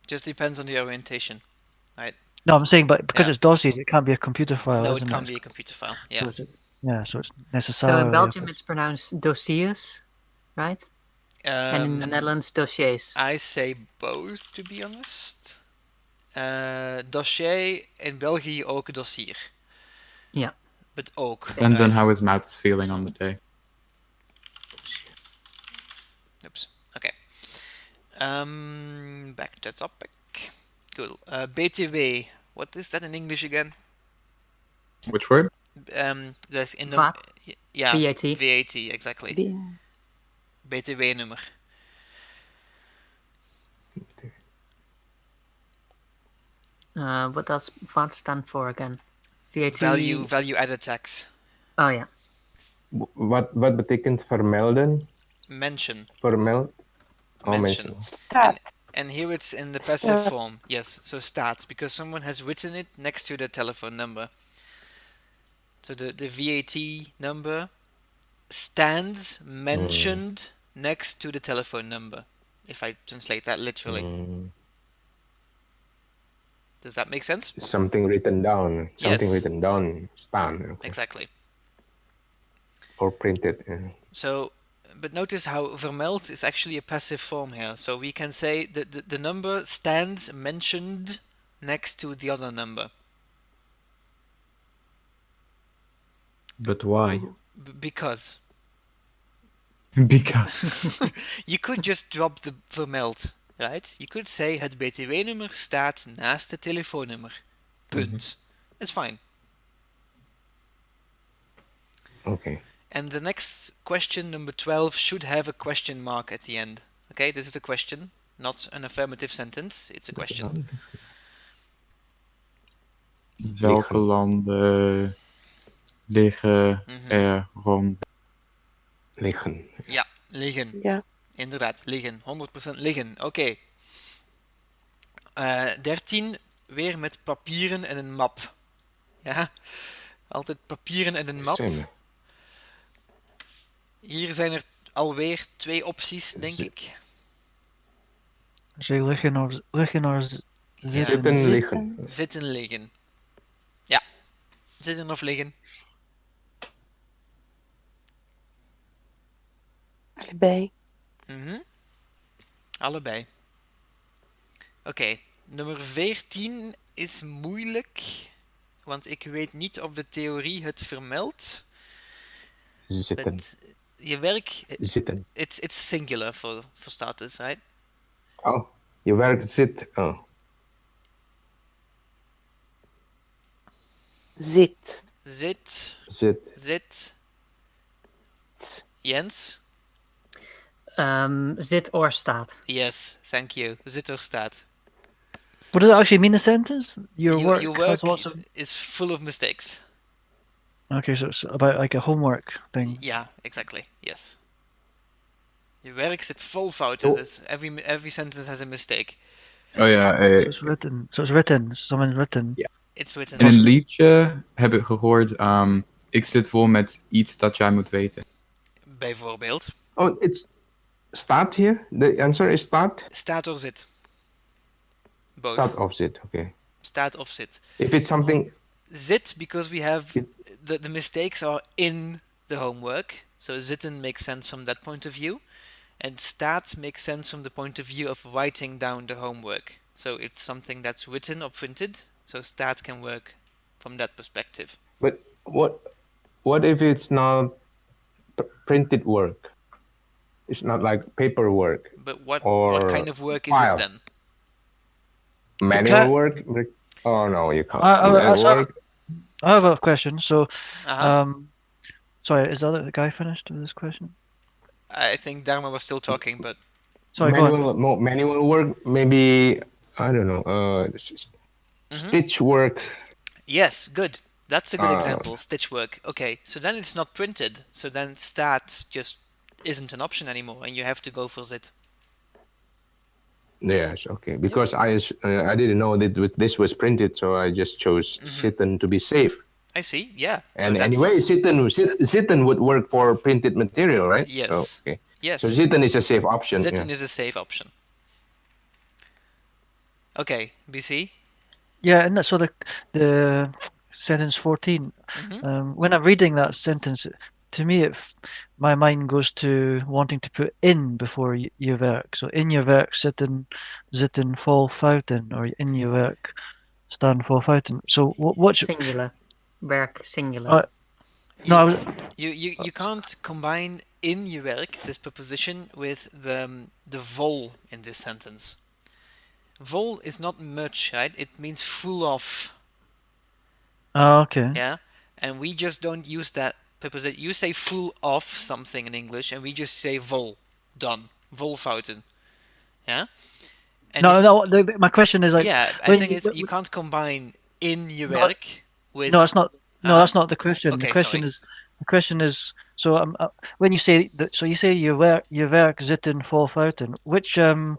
Just depends on the orientation, right? No, I'm saying, but because it's dossiers, it can't be a computer file. No, isn't it can't be a computer file. Yeah. So it's So necessarily. in Belgium it's pronounced dossiers, right? And in the Netherlands, dossiers. I say both, to be honest. Dossier in België ook dossier. Yeah. But ook. Depends on how his mouth is feeling on the day. Oops. Okay. Back to the topic. Cool. BTW. What is that in English again? Which word? That's in the VAT. yeah, VAT. VAT, exactly. BTW nummer. What does VAT stand for again? VAT. Value added tax. Oh ja. Wat betekent vermelden? Mention. Vermeld? Oh, Mention. And here it's in the passive form. Yes, so staat, because someone has written it next to the telephone number. So the VAT number stands mentioned next to the telephone number, if I translate that literally. Does that make sense? Something written down. Something Yes. written down. Staan. Okay. Exactly. Or printed. Yeah. So, but notice how vermeld is actually a passive form here. So we can say that the number stands mentioned next to the other number. But why? Because. Because. You could just drop the vermeld, right? You could say het btw-nummer staat naast het telefoonnummer. Punt. It's fine. Okay. And the next question, number 12, should have a question mark at the end. Okay, this is a question, not an affirmative sentence. It's a question. Welke landen liggen er rond? Liggen. Ja, liggen. Ja. Inderdaad, liggen. 100% liggen. Oké. 13, weer met papieren en een map. Ja, altijd papieren en een map. Same. Hier zijn er alweer 2 opties, denk ik. Zeg liggen of Zitten, liggen. Zitten, liggen. Ja, zitten of liggen. Allebei. Allebei. Oké, nummer 14 is moeilijk, want ik weet niet of de theorie het vermeldt. Zitten. Je werk... Zitten. It's singular for starters, right? Oh, je werk zit. Oh. Zit. Zit. Zit. Zit. Jens? Zit or staat. Yes, thank you. Zit or staat. What does it actually mean, the sentence? Your work has work lots of... is full of mistakes. Okay, so it's about like a homework thing. Yeah, exactly. Yes. Je werk zit vol fouten. Dus every sentence has a mistake. Oh ja. So it's written. So it's written. Someone written. Ja. It's written. In een liedje heb ik gehoord, ik zit vol met iets dat jij moet weten. Bijvoorbeeld. Oh, it's staat hier? The answer is staat? Staat of zit. Both. Staat of zit, okay. Staat of zit. If it's something... Zit, because we have... The mistakes are in the homework. So zitten makes sense from that point of view. And staat makes sense from the point of view of writing down the homework. So it's something that's written or printed. So staat can work from that perspective. But what if it's not printed work? It's not like paperwork. But what or kind of work is it file. then? Manual work? Oh no, you can't. I have a question. So, Uh-huh. sorry, is the other guy finished with this question? I think Dharma was still talking, but sorry, go on. Manual work, maybe I don't know. Stitch work. Yes, good. That's a good example. Stitch work. Okay, so then it's not printed. So then stat just isn't an option anymore, and you have to go for zit. Yes, okay. Because I didn't know that this was printed, so I just chose sitten to be safe. I see. Yeah. And so anyway, sitten would work for printed material, right? Yes. So, okay. Yes. So sitten is a safe option. Zitten is a safe option. Okay, BC. Yeah, and so the sentence 14. When I'm reading that sentence, to me, my mind goes to wanting to put in before je werk. So in je werk zitten vol fouten, or in je werk staan vol fouten. So what singular, werk singular. No, you can't combine in je werk, this preposition, with the vol in this sentence. Vol is not much, right? It means full of. Oh, okay. Yeah, and we just don't use that preposition. You say full of something in English, and we just say vol. Done. Volfouten. Yeah. And my question is like. Yeah, I think it's you can't combine in je werk with. No, it's not. No, that's not the question. Okay, the question is. So when you say that, so you say je werk zitten vol fouten. Which No,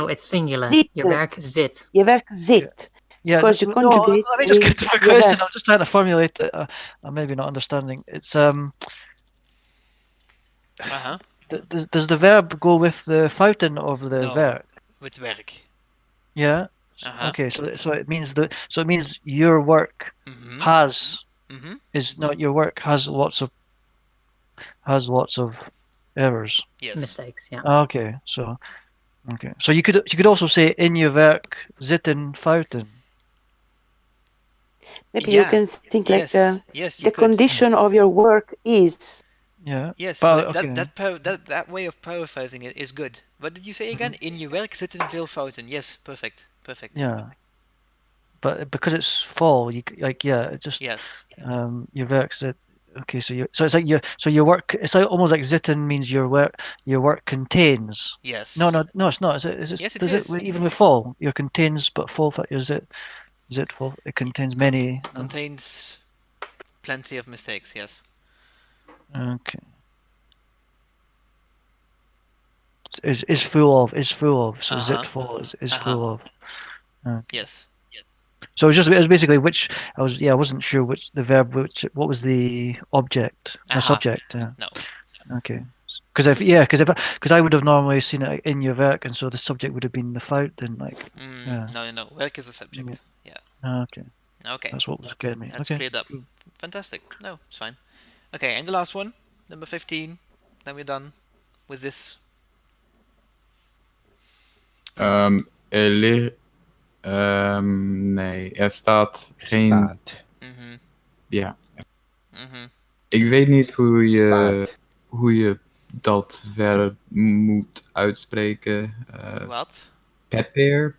it's singular. Zit. Je werk zit. Je werk zit. Yeah, because you conjugate. Let me just get to my question. I'm just trying to formulate it. I'm maybe not understanding. It's Does the verb go with the fouten of the verb? With werk. Yeah. Okay. So it means your work has is not your work has lots of errors. Yes. Mistakes. Yeah. Okay. So you could also say in je werk zitten fouten. Maybe you can think like the condition of your work is. Yeah. Yes, but that way of paraphrasing it is good. What did you say again? In je werk zitten veel fouten. Yes, perfect. Yeah. But because it's fall, you like it just yes. Your werk zit. Okay, so it's like your work. It's like almost like zitten means your work contains. Yes. No, it's not. Is it? Yes, it does is. it even with fall? Your contains, but fall. Is it fall? It contains many. Contains plenty of mistakes. Yes. Okay. Is full of. So zit full is full of. Okay. Yes. So it was basically which I wasn't sure which the verb what was the object the subject. No. Okay. Because I would have normally seen it in your werk, and so the subject would have been the fountain, like. No. Werk is the subject. Yeah. Okay. That's what was getting me. That's cleared up. Cool. Fantastic. No, it's fine. Okay, and the last one, number 15. Then we're done with this. Nee, er staat geen. Ja. Ik weet niet hoe je dat verder moet uitspreken. Wat? Paper.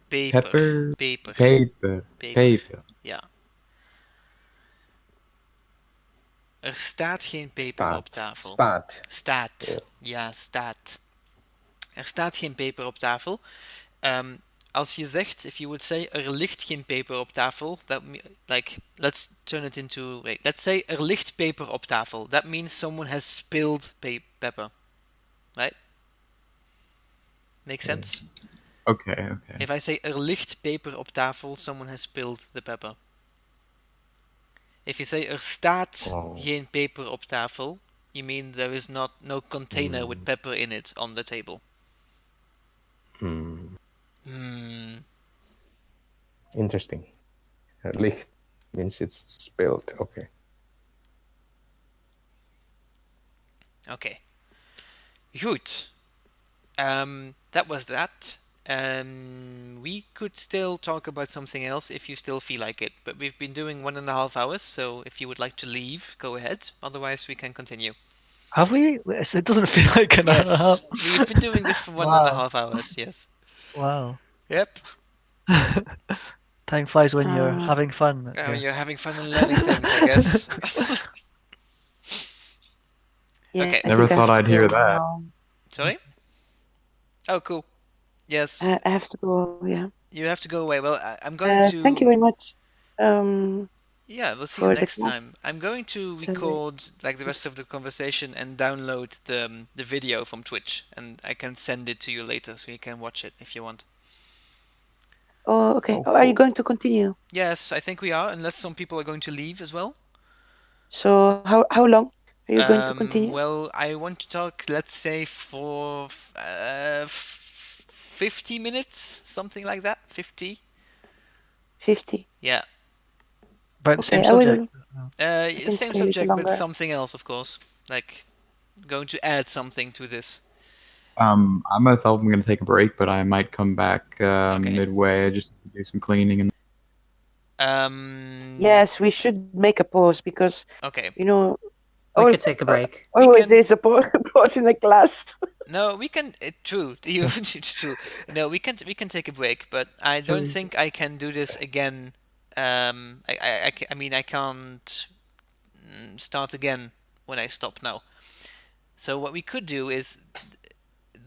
Ja. Er staat geen peper op tafel. Staat. Ja, staat. Er staat geen peper op tafel. Als je zegt, if you would say, er ligt geen peper op tafel, that let's turn it into, let's say, er ligt peper op tafel. That means someone has spilled pepper. Right? Makes sense? Okay. If I say, er ligt peper op tafel, someone has spilled the pepper. If you say, er staat geen peper op tafel, you mean there is no container with pepper in it on the table. Interesting. Licht means it's spilled. Okay. Okay. Good. That was that. We could still talk about something else if you still feel like it, but we've been doing 1.5 hours, so if you would like to leave, go ahead. Otherwise, we can continue. Have we? It doesn't feel like an hour and a half. Yes, we've been doing this for one and a Wow. half hours. Yes. Wow. Yep. Time flies when you're Uh, having fun. You're having fun and learning things, I guess. yeah, Okay. I Never think I thought have to I'd hear go that. now. Sorry? Oh, cool. Yes. I have to go. Yeah. You have to go away. Well, I'm going Thank you to. very much. Um, Yeah, we'll see you for the next class. time. I'm going to So, record like the rest of the conversation and download the video from Twitch, and I can send it to you later so you can watch it if you want. oh, okay. Oh, Oh, are you cool. going to continue? Yes, I think we are, unless some people are going to leave as well. So how long are you going to continue? Well, I want to talk, let's say, for 50 minutes, something like that. 50. 50. Yeah. About the same Okay, I subject. I can Same stay a little subject, but longer. something else, of course. Like going to add something to this. I myself am going to take a break, but I might come back Okay. midway just to do some cleaning. And Yes, we should make a pause because Okay. you know We al- could take a break. We always can. there's a pause in the class. No, we can. True, it's true. No, we can take a break, but I don't think I can do this again. I mean, I can't start again when I stop now. So what we could do is,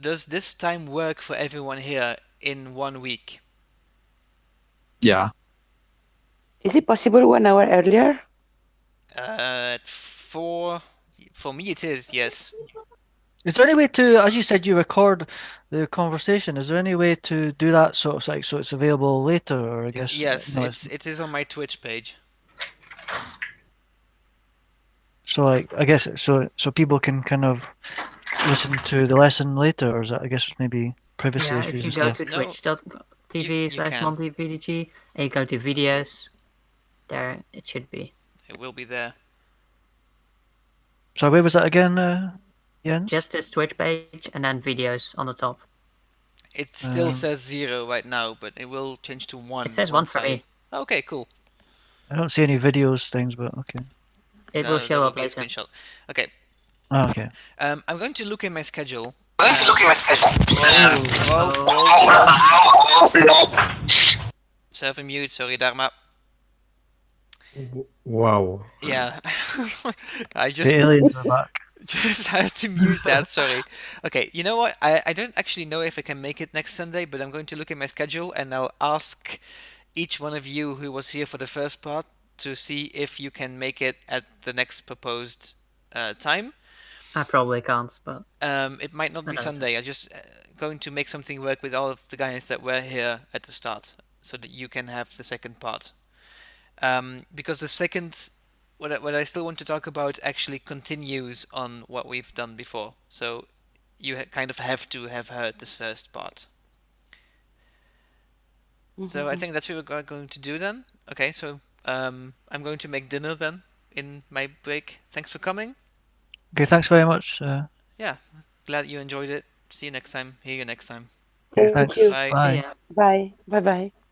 does this time work for everyone here in 1 week? yeah, Is it possible 1 hour earlier? At 4. For me, it is. Yes. Is there any way to, as you said, you record the conversation? Is there any way to do that sort of like so it's available later, or I guess Yes, no, it is on my Twitch page. so like I guess so people can kind of listen to the lesson later, or is that I guess maybe privacy Yeah, issues if you and go stuff. to No, twitch.tv you slash can. montyvdg and you go to videos, there it should be. It will be there. So where was that again, Jens? Just this Twitch page and then videos on the top. It still Um, says 0 right now, but it will change to 1 It says 1 once for me. Okay, cool. I don't see any videos things, but okay. It will There show will up be a later. screenshot. Okay. Oh, okay. I'm going to look in my schedule. Server mute, sorry Dharma. Wow. Yeah. I The just aliens are back. just have to mute that, sorry. Okay, you know what? I don't actually know if I can make it next Sunday, but I'm going to look at my schedule and I'll ask each one of you who was here for the first part to see if you can make it at the next proposed time. I probably can't, but It might not be I don't know. Sunday. I'm just going to make something work with all of the guys that were here at the start, so that you can have the second part. Because the second, what I still want to talk about actually continues on what we've done before. So you kind of have to have heard this first part. So I think that's what we're going to do then. Okay, so I'm going to make dinner then in my break. Thanks for coming. Okay, thanks very much. Yeah, glad you enjoyed it. See you next time. Hear you next time. Okay, Thank thanks. you. Bye. Bye. See ya. Bye. Bye bye.